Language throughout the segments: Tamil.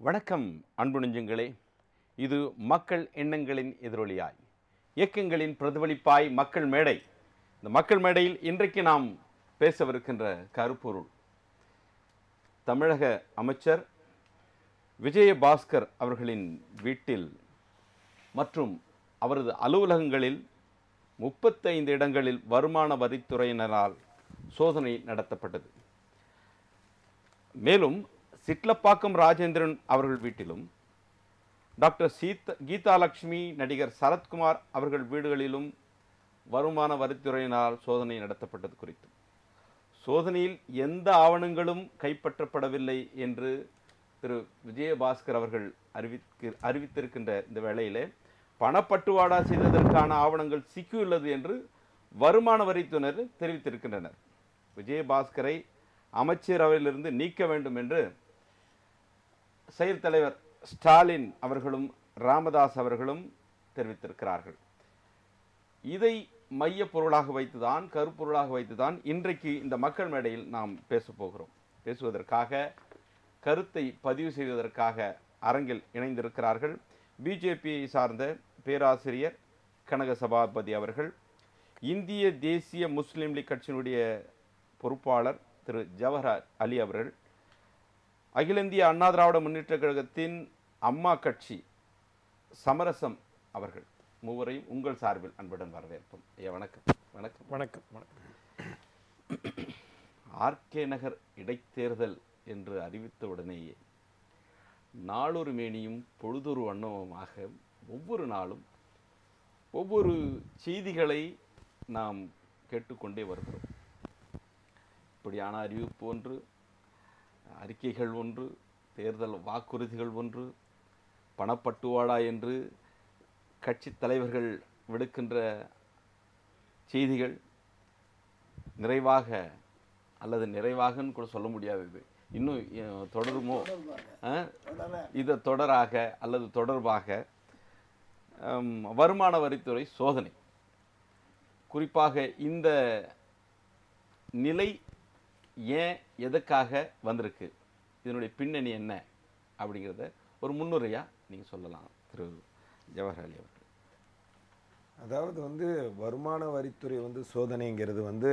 வணக்கம் அன்பு நெஞ்சங்களே. இது மக்கள் எண்ணங்களின் எதிரொலியாய் இயக்கங்களின் பிரதிபலிப்பாய் மக்கள் மேடை. இந்த மக்கள் மேடையில் இன்றைக்கு நாம் பேசவிருக்கின்ற கருப்பொருள் தமிழக அமைச்சர் விஜயபாஸ்கர் அவர்களின் வீட்டில் மற்றும் அவரது அலுவலகங்களில் 35 இடங்களில் வருமான வரித்துறையினரால் சோதனை நடத்தப்பட்டது. மேலும் சிட்லப்பாக்கம் ராஜேந்திரன் அவர்கள் வீட்டிலும் டாக்டர் கீதாலட்சுமி, நடிகர் சரத்குமார் அவர்கள் வீடுகளிலும் வருமான வரித்துறையினரால் சோதனை நடத்தப்பட்டது குறித்து சோதனையில் எந்த ஆவணங்களும் கைப்பற்றப்படவில்லை என்று திரு விஜயபாஸ்கர் அவர்கள் அறிவித்திருக்கின்ற இந்த வேளையிலே பணப்பட்டுவாடா செய்ததற்கான ஆவணங்கள் சிக்கியுள்ளது என்று வருமான வரித்துறையினர் தெரிவித்திருக்கின்றனர். விஜயபாஸ்கரை அமைச்சரவையிலிருந்து நீக்க வேண்டும் என்று செயல் தலைவர் ஸ்டாலின் அவர்களும் ராமதாஸ் அவர்களும் தெரிவித்திருக்கிறார்கள். இதை மைய பொருளாக வைத்துதான், கருப்பொருளாக வைத்துதான் இன்றைக்கு இந்த மக்கள் மேடையில் நாம் பேசுவதற்காக, கருத்தை பதிவு செய்வதற்காக அரங்கில் இணைந்திருக்கிறார்கள் பிஜேபியை சார்ந்த பேராசிரியர் கனக சபாபதி அவர்கள், இந்திய தேசிய முஸ்லீம் லீக் கட்சியினுடைய பொறுப்பாளர் திரு ஜவஹர் அலி அவர்கள், அகில இந்திய அண்ணா திராவிட முன்னேற்ற கழகத்தின் அம்மா கட்சி சமரசம் அவர்கள், மூவரையும் உங்கள் சார்பில் அன்புடன் வரவேற்போம். ஐயா வணக்கம். வணக்கம். வணக்கம். வணக்கம். ஆர்கே நகர் இடைத்தேர்தல் என்று அறிவித்த உடனேயே நாளொரு மேனியும் பொழுதொரு வண்ணமுமாக ஒவ்வொரு நாளும் ஒவ்வொரு செய்திகளை நாம் கேட்டுக்கொண்டே வருகிறோம். இப்படியான அறிவிப்பு ஒன்று, அறிக்கைகள் ஒன்று, தேர்தல் வாக்குறுதிகள் ஒன்று, பணப்பட்டுவாடா என்று கட்சி தலைவர்கள் விடுக்கின்ற செய்திகள் நிறைவாக அல்லது நிறைவாகன்னு கூட சொல்ல முடியாது, இன்னும் தொடருமோ, இதை தொடராக அல்லது தொடர்பாக வருமான வரித்துறை சோதனை, குறிப்பாக இந்த நிலை ஏன் எதுக்காக வந்திருக்கு, இதனுடைய பின்னணி என்ன அப்படிங்கிறத ஒரு முன்னுரையா நீங்க சொல்லலாம் திரு ஜவஹர் அலி அவர்கள். அதாவது வருமான வரித்துறை சோதனைங்கிறது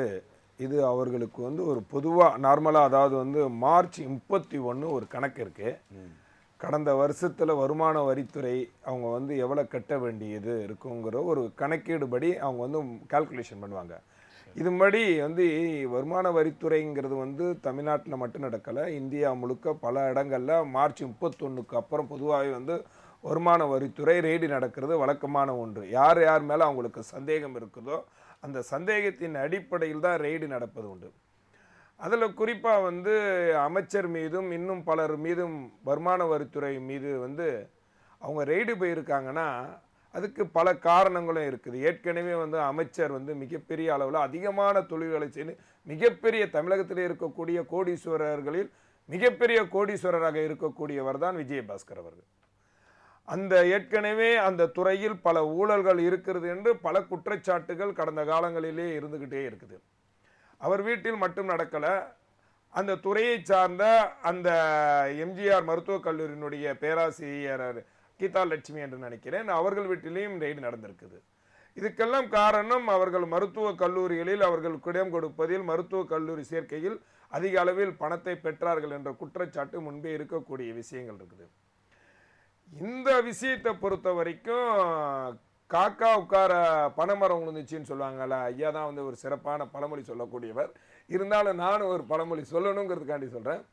இது அவர்களுக்கு ஒரு பொதுவாக நார்மலாக, அதாவது மார்ச் 31 ஒரு கணக்கு இருக்கு. கடந்த வருஷத்தில் வருமான வரித்துறை அவங்க எவ்வளோ கட்ட வேண்டியது இருக்குங்கிற ஒரு கணக்கீடுபடி அவங்க கால்குலேஷன் பண்ணுவாங்க. இதுபடி வருமான வரித்துறைங்கிறது தமிழ்நாட்டில் மட்டும் நடக்கலை, இந்தியா முழுக்க பல இடங்களில் மார்ச் 31க்கு அப்புறம் பொதுவாகவே வருமான வரித்துறை ரெய்டு நடக்கிறது வழக்கமான ஒன்று. யார் யார் மேலே அவங்களுக்கு சந்தேகம் இருக்குதோ அந்த சந்தேகத்தின் அடிப்படையில் தான் ரெய்டு நடப்பது உண்டு. அதில் குறிப்பாக அமைச்சர் மீதும் இன்னும் பலர் மீதும் வருமான வரித்துறை மீது அவங்க ரெய்டு போயிருக்காங்கன்னா அதுக்கு பல காரணங்களும் இருக்குது. ஏற்கனவே அமைச்சர் மிகப்பெரிய அளவில் அதிகமான தொழில்களை செய்து மிகப்பெரிய தமிழகத்தில் இருக்கக்கூடிய கோடீஸ்வரர்களில் மிகப்பெரிய கோடீஸ்வரராக இருக்கக்கூடியவர் தான் விஜயபாஸ்கர் அவர்கள். அந்த ஏற்கனவே அந்த துறையில் பல ஊழல்கள் இருக்கிறது என்று பல குற்றச்சாட்டுகள் கடந்த காலங்களிலே இருந்துகிட்டே இருக்குது. அவர் வீட்டில் மட்டும் நடக்கலை, அந்த துறையை சார்ந்த அந்த எம்ஜிஆர் மருத்துவக் கல்லூரியினுடைய பேராசிரியர் கீதாலட்சுமி என்று நினைக்கிறேன், அவர்கள் வீட்டிலையும் ரெய்டு நடந்திருக்குது. இதுக்கெல்லாம் காரணம் அவர்கள் மருத்துவக் கல்லூரிகளில் அவர்கள் இடம் கொடுப்பதில், மருத்துவக் கல்லூரி சேர்க்கையில் அதிக அளவில் பணத்தை பெற்றார்கள் என்ற குற்றச்சாட்டு முன்பே இருக்கக்கூடிய விஷயங்கள் இருக்குது. இந்த விஷயத்தை பொறுத்த வரைக்கும் காக்கா உட்கார பனைமரம் விழுந்துச்சின்னு சொல்லுவாங்கல்ல, ஐயா தான் ஒரு சிறப்பான பழமொழி சொல்லக்கூடியவர். இருந்தாலும் நானும் ஒரு பழமொழி சொல்லணுங்கிறதுக்காண்டி சொல்கிறேன்.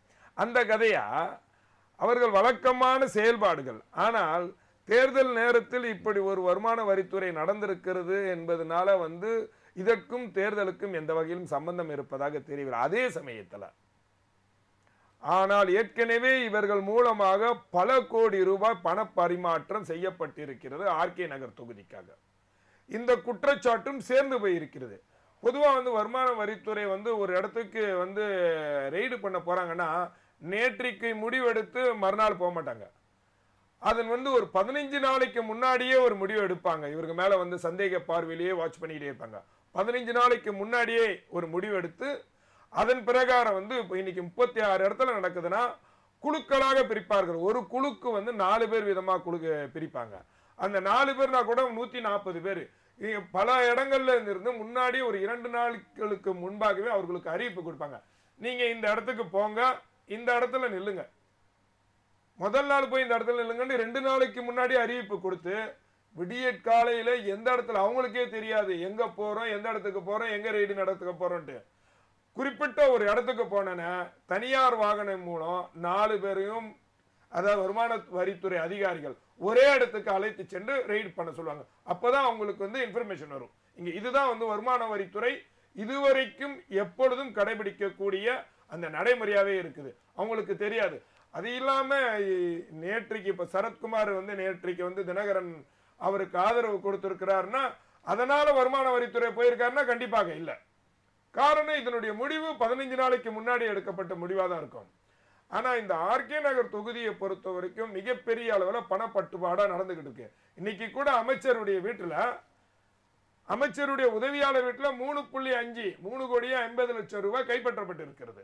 அந்த கதையா அவர்கள் வழக்கமான செயல்பாடுகள், ஆனால் தேர்தல் நேரத்தில் இப்படி ஒரு வருமான வரித்துறை நடந்திருக்கிறது என்பதனால இதற்கும் தேர்தலுக்கும் எந்த வகையிலும் சம்பந்தம் இருப்பதாக தெரியவில்லை. அதே சமயத்தில் ஆனால் ஏற்கனவே இவர்கள் மூலமாக பல கோடி ரூபாய் பண பரிமாற்றம் செய்யப்பட்டிருக்கிறது ஆர்கே நகர் தொகுதிக்காக. இந்த குற்றச்சாட்டும் சேர்ந்து போயிருக்கிறது. பொதுவாக வருமான வரித்துறை ஒரு இடத்துக்கு ரெய்டு பண்ண போறாங்கன்னா நேற்றைக்கு முடிவெடுத்து மறுநாள் போக மாட்டாங்க. அதன் ஒரு 15 நாளைக்கு முன்னாடியே ஒரு முடிவு எடுப்பாங்க. இவருக்கு மேல சந்தேக பார்வையிலேயே வாட்ச் பண்ணிக்கிட்டே இருப்பாங்க. 15 நாளைக்கு முன்னாடியே ஒரு முடிவு எடுத்து அதன் பிரகாரம் இப்போ இன்னைக்கு 36 இடத்துல நடக்குதுன்னா குழுக்களாக பிரிப்பார்கள். ஒரு குழுக்கு வந்து 4 பேர் விதமா பிரிப்பாங்க. அந்த 4 பேர்னா கூட 140 பேர். பல இடங்கள்ல இருந்து முன்னாடி ஒரு 2 நாட்களுக்கு முன்பாகவே அவர்களுக்கு அறிவிப்பு கொடுப்பாங்க. நீங்க இந்த இடத்துக்கு போங்க, இந்த இடத்துல நில்லுங்க, முதல் நாள் போய் இந்த இடத்துல நில்லுங்கன்னு 2 நாளைக்கு முன்னாடி அறிவிப்பு கொடுத்து, விடிய காலையில எந்த இடத்துல அவங்களுக்கே தெரியாது எங்க போறோம், எந்த இடத்துக்கு போறோம், எங்க ரெய்டு நடத்துக்க போறோம்ட்டு. குறிப்பிட்ட ஒரு இடத்துக்கு போனேன்னா தனியார் வாகனம் மூலம் 4 பேரையும், அதாவது வருமான வரித்துறை அதிகாரிகள் ஒரே இடத்துக்கு அழைத்து சென்று ரெய்டு பண்ண சொல்லுவாங்க. அப்பதான் அவங்களுக்கு வந்து இன்ஃபர்மேஷன் வரும். இங்க இதுதான் வந்து வருமான வரித்துறை இதுவரைக்கும் எப்பொழுதும் கடைபிடிக்கக்கூடிய அந்த நடைமுறையாவே இருக்குது. அவங்களுக்கு தெரியாது. அது இல்லாம நேற்றைக்கு இப்ப சரத்குமார் வந்து நேற்றைக்கு வந்து தினகரன் அவருக்கு ஆதரவு கொடுத்திருக்கிறாருன்னா அதனால வருமான வரித்துறை போயிருக்காருன்னா கண்டிப்பாக இல்லை. காரணம் இதனுடைய முடிவு 15 நாளைக்கு முன்னாடி எடுக்கப்பட்ட முடிவா தான் இருக்கும். ஆனா இந்த ஆர்கே நகர் தொகுதியை பொறுத்த வரைக்கும் மிகப்பெரிய அளவுல பணப்பட்டுப்பாடா நடந்துகிட்டு இருக்கு. இன்னைக்கு கூட அமைச்சருடைய வீட்டுல, அமைச்சருடைய உதவியாளர் வீட்டுல 3.5 3 கோடியே 50 லட்சம் ரூபாய் கைப்பற்றப்பட்டு இருக்கிறது.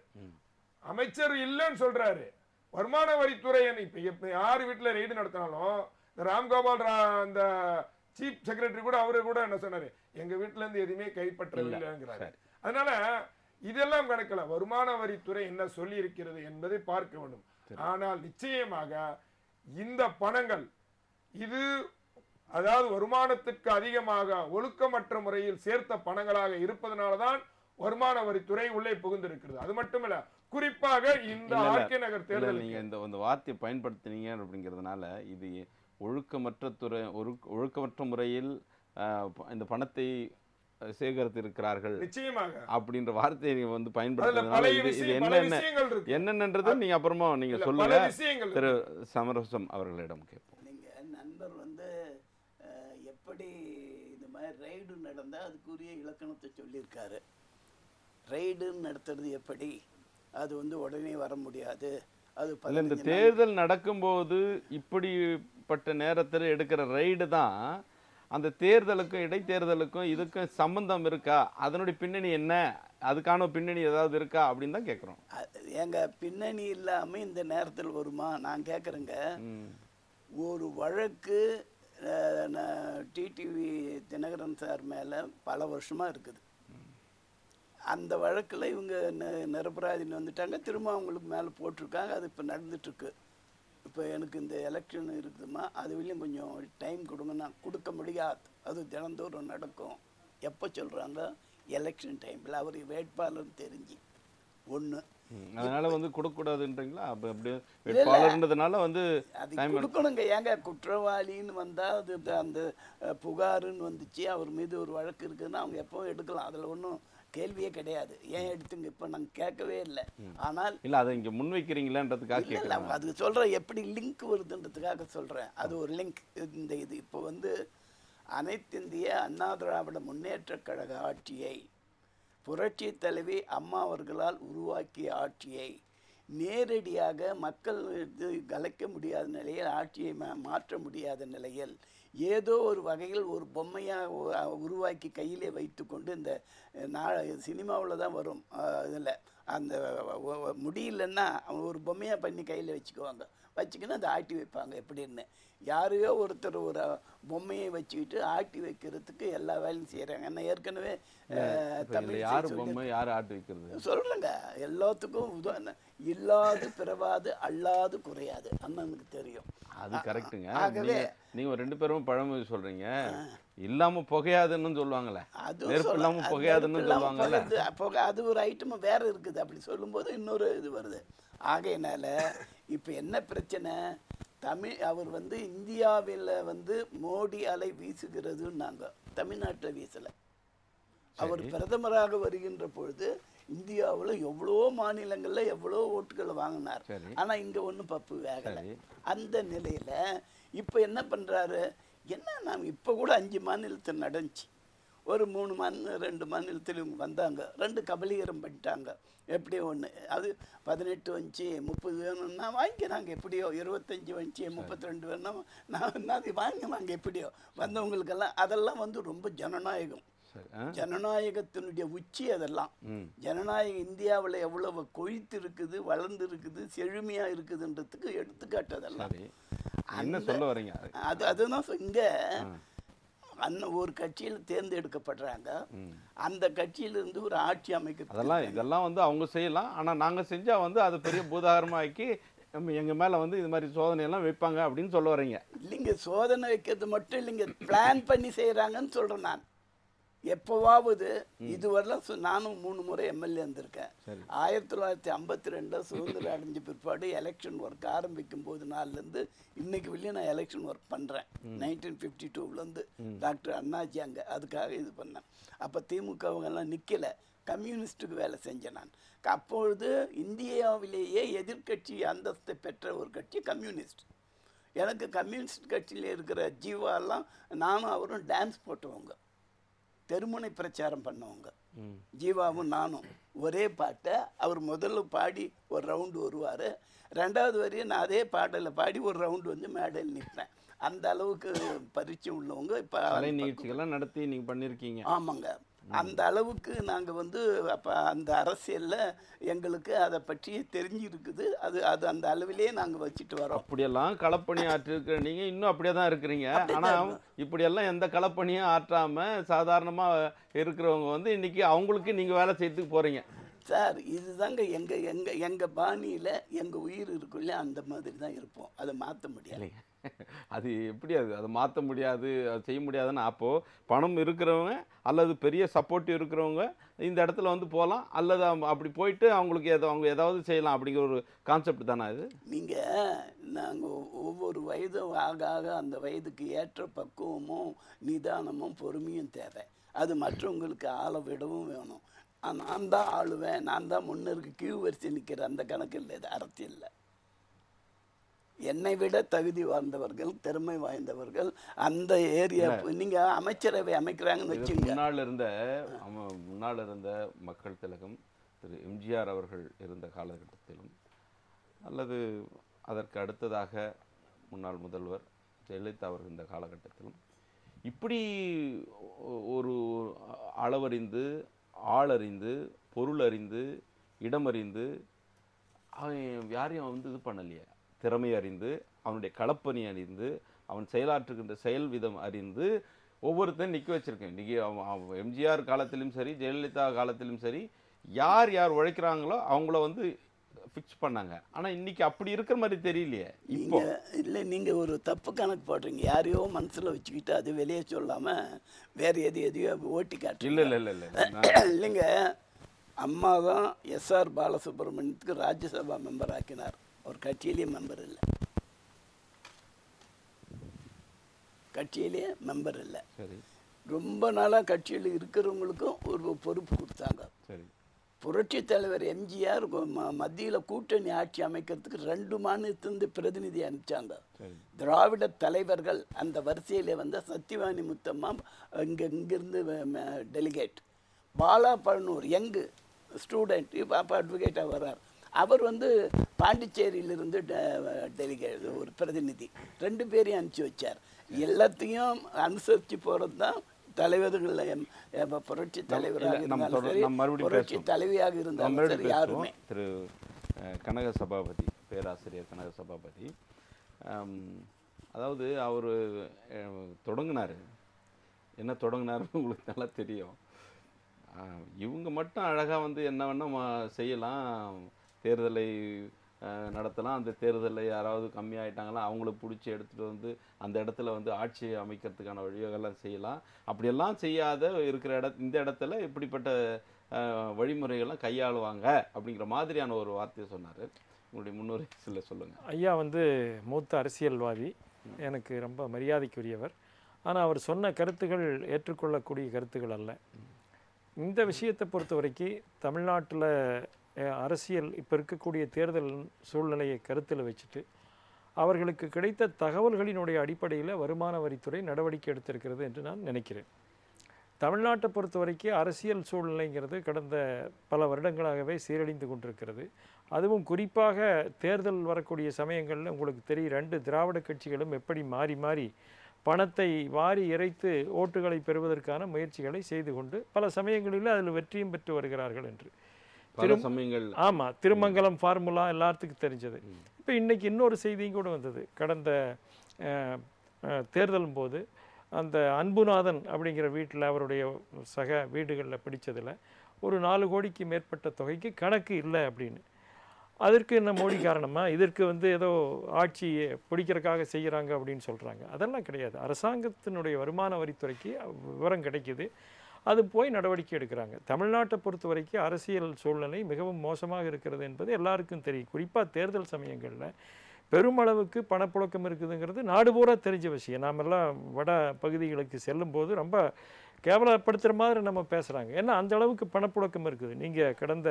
அமைச்சர் இல்லைன்னு சொல்றாரு. வருமான வரித்துறை இப்ப யாரு வீட்டுல ரெய்டு நடத்தினாலும் ராம்கோபால் அந்த சீஃப் செக்ரட்டரி கூட அவரு கூட என்ன சொன்னாரு, எங்க வீட்டுல இருந்து எதுவுமே கைப்பற்றவில்லைங்கிறாரு. அதனால இதெல்லாம் கணக்கில் வருமான வரித்துறை என்ன சொல்லி இருக்கிறது என்பதை பார்க்க வேண்டும். ஆனால் நிச்சயமாக இந்த பணங்கள் இது அதாவது வருமானத்துக்கு அதிகமாக ஒழுக்கமற்ற முறையில் சேர்த்த பணங்களாக இருப்பதனால்தான் வருமான வரித்துறை உள்ளே புகுந்திருக்கிறது. அது மட்டுமல்ல, குறிப்பாக இந்த ஆர்கே நகர் தேர்தல் நீங்க இந்த வார்த்தையை பயன்படுத்தினீங்க அப்படிங்கிறதுனால இது ஒழுக்கமற்ற முறையில் இந்த பணத்தை சேகரித்திருக்கிறார்கள் நிச்சயமாக அப்படின்ற வார்த்தையை நீங்க வந்து பயன்படுத்துறதுனால இது என்னென்னன்றது நீங்க அப்புறமா நீங்க சொல்லுங்க. திரு சமரசம் அவர்களிடம் கேட்போம். நீங்க நண்பர் வந்து எப்படி இந்த மாதிரி ரைடு நடந்தா அதுக்குரிய இலக்கணத்தை சொல்லியிருக்காரு. ரைடு நடத்துறது எப்படி, அது வந்து உடனே வர முடியாது. அது இந்த தேர்தல் நடக்கும்போது இப்படிப்பட்ட நேரத்தில் எடுக்கிற ரைடு தான் அந்த தேர்தலுக்கும் இடைத்தேர்தலுக்கும் இதுக்கும் சம்பந்தம் இருக்கா, அதனுடைய பின்னணி என்ன, அதுக்கான பின்னணி ஏதாவது இருக்கா அப்படின்னு தான் கேட்குறோம். எங்க பின்னணி இல்லாமல் இந்த நேரத்தில் வருமா நான் கேட்குறேங்க. ஒரு வழக்கு டிடிவி தினகரன் சார் மேலே பல வருஷமாக இருக்குது. அந்த வழக்கில் இவங்க நிரபராதின்னு வந்துட்டாங்க, திரும்ப அவங்களுக்கு மேலே போட்டிருக்காங்க. அது இப்போ நடந்துட்டுருக்கு. இப்போ எனக்கு இந்த எலெக்ஷன் இருக்குதுமா, அது வரையும் கொஞ்சம் டைம் கொடுங்கன்னா கொடுக்க முடியாது. அது தினந்தோறும் நடக்கும். எப்போ சொல்கிறாங்க, எலெக்ஷன் டைமில் அவர் வேட்பாளர் தெரிஞ்சு ஒன்று அதனால வந்து கொடுக்கக்கூடாதுன்றீங்களா? அப்படி வேட்பாளர்ன்றதுனால வந்து அது கொடுக்கணுங்க. ஏங்க குற்றவாளின்னு வந்தால் அது அந்த புகாருன்னு வந்துச்சு, அவர் மீது ஒரு வழக்கு இருக்குதுன்னா அவங்க எப்பவும் எடுக்கலாம். அதில் ஒன்றும் கேள்வியே கிடையாது. ஏன் எடுத்துங்க, இப்போ நாங்கள் கேட்கவே இல்லை. ஆனால் இல்லை அதை இங்கே முன்வைக்கிறீங்களான்றதுக்காக இல்லை, அது சொல்கிறேன் எப்படி லிங்க் வருதுன்றதுக்காக சொல்கிறேன். அது ஒரு லிங்க். இது இப்போ வந்து அனைத்திந்திய அண்ணா திராவிட முன்னேற்றக் கழக ஆட்சியை, புரட்சி தலைவி அம்மா அவர்களால் உருவாக்கிய ஆட்சியை நேரடியாக மக்கள் கலைக்க முடியாத நிலையில், ஆட்சியை மாற்ற முடியாத நிலையில் ஏதோ ஒரு வகையில் ஒரு பொம்மையாக உருவாக்கி கையிலே வைத்து கொண்டு இந்த சினிமாவில் தான் வரும். இதில் அந்த முடியலன்னா ஒரு பொம்மையாக பண்ணி கையில் வச்சுக்குவாங்க, வச்சுக்கின்னு அதை ஆட்டி வைப்பாங்க. எப்படின்னு யாரையோ ஒருத்தர் ஒரு பொம்மையை வச்சுக்கிட்டு ஆட்டி வைக்கிறதுக்கு எல்லா வேலையும் செய்கிறாங்க. என்ன ஏற்கனவே சொல்கிறேங்க, எல்லாத்துக்கும் இல்லாது பிறவாது அல்லாது குறையாது அண்ணனுக்கு தெரியும். அது கரெக்டுங்க. ஆகவே நீங்க 2 பேரும் பழமொழி சொல்றீங்க, இல்லாம புகையாதுன்னு சொல்லுவாங்களே, நெருப்பு இல்லாம புகையாதுன்னு சொல்லுவாங்கல்ல, அது ஒரு ஐட்டம் வேற இருக்குது. அப்படி சொல்லும்போது இன்னொரு இது வருது. ஆகையினால இப்போ என்ன பிரச்சனை, அவர் வந்து இந்தியாவில் வந்து மோடி அலை வீசுகிறதுன்னாங்க, தமிழ்நாட்டில் வீசலை. அவர் பிரதமராக வருகின்ற பொழுது இந்தியாவில் எவ்வளோ மாநிலங்களில் எவ்வளோ ஓட்டுகளை வாங்கினார். ஆனால் இங்கே ஒன்றும் பப்பு வேகலை. அந்த நிலையில் இப்போ என்ன பண்ணுறாரு, என்ன நாம் இப்போ கூட 5 மாநிலத்தில் நடந்துச்சு, ஒரு 2 மாநிலத்தில் இவங்க வந்தாங்க, 2 கபலீகரம் பண்ணிட்டாங்க. எப்படியோ ஒன்று அது 18 வந்துச்சு, 30 வேணும்னா வாங்கிக்கிறாங்க. எப்படியோ 25 வந்துச்சு, 32 வேணும் நான் அது வாங்கினாங்க. எப்படியோ வந்தவங்களுக்கெல்லாம் அதெல்லாம் வந்து ரொம்ப ஜனநாயகம். சரி. ஜனநாயகத்தினுடைய உச்சி அதெல்லாம். ஜனநாயகம் இந்தியாவில் எவ்வளவு கொழித்து இருக்குது, வளர்ந்து இருக்குது, செழுமையா இருக்குதுன்றதுக்கு எடுத்துக்காட்டு அதெல்லாம். என்ன சொல்ல வரீங்க? அதுதான் இங்க அந்த ஒரு கட்சியில் தேர்ந்தெடுக்கப்படுறாங்க, அந்த கட்சியிலிருந்து ஒரு ஆட்சி அமைக்க இதெல்லாம் வந்து அவங்க செய்யலாம். ஆனா நாங்க செஞ்சா வந்து அது பெரிய பூதாகரமாக்கி எங்க மேல வந்து இது மாதிரி சோதனை எல்லாம் வைப்பாங்க அப்படின்னு சொல்ல வரீங்க? இல்லைங்க, சோதனை வைக்கிறது மட்டும் இல்லைங்க, பிளான் பண்ணி செய்யறாங்கன்னு சொல்றேன் நான். எப்போவாவது இதுவரைலாம் நானும் 3 முறை எம்எல்ஏ இருந்திருக்கேன். 1952 சுதந்திரம் அடைஞ்ச பிற்பாடு எலெக்ஷன் ஒர்க் ஆரம்பிக்கும் போது நாள்லேருந்து இன்னைக்கு வெளியே நான் எலெக்ஷன் ஒர்க் பண்ணுறேன். 1952லேருந்து டாக்டர் அண்ணாஜி அங்கே அதுக்காக இது பண்ணேன். அப்போ திமுகவங்கெல்லாம் நிற்கலை, கம்யூனிஸ்ட்டுக்கு வேலை செஞ்சேன் நான். அப்பொழுது இந்தியாவிலேயே எதிர்கட்சி அந்தஸ்தை பெற்ற ஒரு கட்சி கம்யூனிஸ்ட். எனக்கு கம்யூனிஸ்ட் கட்சியில் இருக்கிற ஜீவாலாம் நானும் அவரும் டான்ஸ் போட்டவங்க, தெருமுனை பிரச்சாரம் பண்ணவங்க. ஜீவாவும் நானும் ஒரே பாட்டை அவர் முதல்ல பாடி ஒரு ரவுண்டு வருவார், 2வது வரையும் நான் அதே பாடலை பாடி ஒரு ரவுண்டு வந்து மேடையில் நிற்பேன். அந்த அளவுக்கு பரிச்சயம் உள்ளவங்க. இப்போ நிகழ்ச்சிகள்லாம் நடத்தி நீங்கள் பண்ணியிருக்கீங்க. ஆமாங்க, அந்த அளவுக்கு நாங்கள் வந்து அப்போ அந்த அரசியலில் எங்களுக்கு அதை பற்றி தெரிஞ்சிருக்குது. அது அந்த அளவிலேயே நாங்கள் வச்சுட்டு வரோம். அப்படியெல்லாம் களப்பணி ஆற்றிருக்கிற நீங்கள் இன்னும் அப்படியே தான் இருக்கிறீங்க. ஆனால் இப்படியெல்லாம் எந்த களப்பணியும் ஆற்றாமல் சாதாரணமாக இருக்கிறவங்க வந்து இன்னைக்கு அவங்களுக்கு நீங்கள் வேலை செய்யறதுக்கு போகிறீங்க. சார், இதுதாங்க எங்கள் பாணியில் எங்கள் உயிர் இருக்குல்ல, அந்த மாதிரி தான் இருப்போம். அதை மாற்ற முடியாது. அது எப்படி அதை மாற்ற முடியாது, அது செய்ய முடியாதுன்னு அப்போது பணம் இருக்கிறவங்க அல்லது பெரிய சப்போர்ட்டிவ் இருக்கிறவங்க இந்த இடத்துல வந்து போகலாம், அல்லது அப்படி போயிட்டு அவங்களுக்கு அவங்க ஏதாவது செய்யலாம் அப்படிங்கிற ஒரு கான்செப்ட் தானே அது? நீங்கள் நாங்கள் ஒவ்வொரு வயதும் ஆக ஆக அந்த வயதுக்கு ஏற்ற பக்குவமும் நிதானமும் பொறுமையும் தேவை. அது மற்றவங்களுக்கு ஆள விடவும் வேணும். நான் தான் ஆளுவேன், நான் தான் முன்னருக்கு கியூ வரிசை நிற்கிற அந்த கணக்கு இல்லை. இது அரசியலில் என்னை விட தகுதி வாய்ந்தவர்கள், திறமை வாய்ந்தவர்கள் அந்த ஏரியா. நீங்கள் அமைச்சரவை அமைக்கிறாங்கன்னு வச்சுங்க. முன்னால் இருந்த மக்கள் திலகம் திரு எம்ஜிஆர் அவர்கள் இருந்த காலகட்டத்திலும் அல்லது அதற்கு அடுத்ததாக முன்னாள் முதல்வர் ஜெயலலிதா அவர்கள் இருந்த காலகட்டத்திலும் இப்படி ஒரு அளவறிந்து, ஆளறிந்து, பொருள் அறிந்து, இடமறிந்து யாரையும் வந்து இது பண்ணலையே. திறமை அறிந்து, அவனுடைய களப்பணி அறிந்து, அவன் செயலாற்றுகின்ற செயல் விதம் அறிந்து ஒவ்வொருத்தரும் நிற்க வச்சிருக்கேன். இன்றைக்கி எம்ஜிஆர் காலத்திலும் சரி, ஜெயலலிதா காலத்திலும் சரி, யார் யார் உழைக்கிறாங்களோ அவங்கள வந்து ஃபிக்ஸ் பண்ணாங்க. ஆனால் இன்னைக்கு அப்படி இருக்கிற மாதிரி தெரியலையே. இப்போ இல்லை, நீங்கள் ஒரு தப்பு கணக்கு போடுறீங்க. யாரையோ மனசில் வச்சுக்கிட்டு அது வெளியே சொல்லாமல் வேறு எதையோ ஓட்டி காட்டு. இல்லை இல்லை இல்லை இல்லை இல்லைங்க, அம்மா தான் எஸ்ஆர் பாலசுப்ரமணியத்துக்கு ராஜ்யசபா மெம்பர் ஆக்கினார். ஒரு கட்சியிலேயே மெம்பர் இல்லை, கட்சியிலேயே மெம்பர் இல்லை. ரொம்ப நாளாக கட்சியில் இருக்கிறவங்களுக்கும் ஒரு பொறுப்பு கொடுத்தாங்க. புரட்சி தலைவர் எம்ஜிஆர் மத்தியில் கூட்டணி ஆட்சி அமைக்கிறதுக்கு 2 மாநிலத்திலிருந்து பிரதிநிதி அனுப்பிச்சாங்க. திராவிட தலைவர்கள் அந்த வரிசையில் வந்த சத்தியவாணி முத்தம்மா இங்கிருந்து delicate, Bala Palanur young student, இப்போ அப்போ அட்வொகேட்டாக வர்றார். அவர் வந்து பாண்டிச்சேரியிலிருந்து டெலிகேட் ஒரு பிரதிநிதி. 2 பேரையும் அனுப்பிச்சி வச்சார். எல்லாத்தையும் அனுசரித்து போகிறது தான் தலைவர்கள். புரட்சி தலைவராக இருந்தாலும் சரி, புரட்சி தலைவியாக இருந்தாலும் சரி, யாருமே. திரு கனக சபாபதி, பேராசிரியர் கனக சபாபதி, அதாவது அவர் தொடங்கினார். என்ன தொடங்கினாருன்னு உங்களுக்கு நல்லா தெரியும். இவங்க மட்டும் அழகாக வந்து என்ன வேணால் செய்யலாம், தேர்தலை நடத்தலாம், அந்த தேர்தலில் யாராவது கம்மியாயிட்டாங்களா அவங்கள பிடிச்சி எடுத்துகிட்டு வந்து அந்த இடத்துல வந்து ஆட்சியை அமைக்கிறதுக்கான வழிவகைலாம் செய்யலாம். அப்படியெல்லாம் செய்யாத இருக்கிற இந்த இடத்துல இப்படிப்பட்ட வழிமுறைகள்லாம் கையாளுவாங்க அப்படிங்கிற மாதிரியான ஒரு வார்த்தையை சொன்னார். உங்களுடைய முன்னுரை சில சொல்லுங்கள். ஐயா வந்து மூத்த அரசியல்வாதி, எனக்கு ரொம்ப மரியாதைக்குரியவர். ஆனால் அவர் சொன்ன கருத்துக்கள் ஏற்றுக்கொள்ளக்கூடிய கருத்துக்கள் அல்ல. இந்த விஷயத்தை பொறுத்த வரைக்கும் தமிழ்நாட்டில் அரசியல் இப்போ இருக்கக்கூடிய தேர்தல் சூழ்நிலையை கருத்தில் வச்சுட்டு அவர்களுக்கு கிடைத்த தகவல்களினுடைய அடிப்படையில் வருமான வரித்துறை நடவடிக்கை எடுத்திருக்கிறது என்று நான் நினைக்கிறேன். தமிழ்நாட்டை பொறுத்த வரைக்கும் அரசியல் சூழ்நிலைங்கிறது கடந்த பல வருடங்களாகவே சீரழிந்து கொண்டிருக்கிறது. அதுவும் குறிப்பாக தேர்தல் வரக்கூடிய சமயங்களில் உங்களுக்கு தெரியும், 2 திராவிட கட்சிகளும் எப்படி மாறி மாறி பணத்தை வாரி இறைத்து ஓட்டுகளை பெறுவதற்கான முயற்சிகளை செய்து கொண்டு பல சமயங்களில் அதில் வெற்றியும் பெற்று வருகிறார்கள் என்று பல சமயங்கள். ஆமாம், திருமங்கலம் ஃபார்முலா எல்லாத்துக்கும் தெரிஞ்சது. இப்போ இன்னைக்கு இன்னொரு செய்தியும் கூட வந்தது. கடந்த தேர்தலும் போது அந்த அன்புநாதன் அப்படிங்கிற வீட்டில் அவருடைய சக வீடுகளில் பிடிச்சதில் ஒரு 4 கோடிக்கு மேற்பட்ட தொகைக்கு கணக்கு இல்லை அப்படின்னு. அதற்கு என்ன மோடி காரணமா? இதற்கு ஏதோ ஆட்சியை பிடிக்கிறதுக்காக செய்கிறாங்க அப்படின்னு சொல்கிறாங்க. அதெல்லாம் கிடையாது. அரசாங்கத்தினுடைய வருமான வரித்துறைக்கு விவரம் கிடைக்குது, அது போய் நடவடிக்கை எடுக்கிறாங்க. தமிழ்நாட்டை பொறுத்த வரைக்கும் அரசியல் சூழ்நிலை மிகவும் மோசமாக இருக்கிறது என்பது எல்லாருக்கும் தெரியும். குறிப்பாக தேர்தல் சமயங்களில் பெருமளவுக்கு பணப்புழக்கம் இருக்குதுங்கிறது நாடு பூரா தெரிஞ்ச விஷயம். நாமெல்லாம் வட பகுதிகளுக்கு செல்லும்போது ரொம்ப கேவலப்படுத்துகிற மாதிரி நம்ம பேசுகிறாங்க. ஏன்னா அந்த அளவுக்கு பணப்புழக்கம் இருக்குது. நீங்கள் கடந்த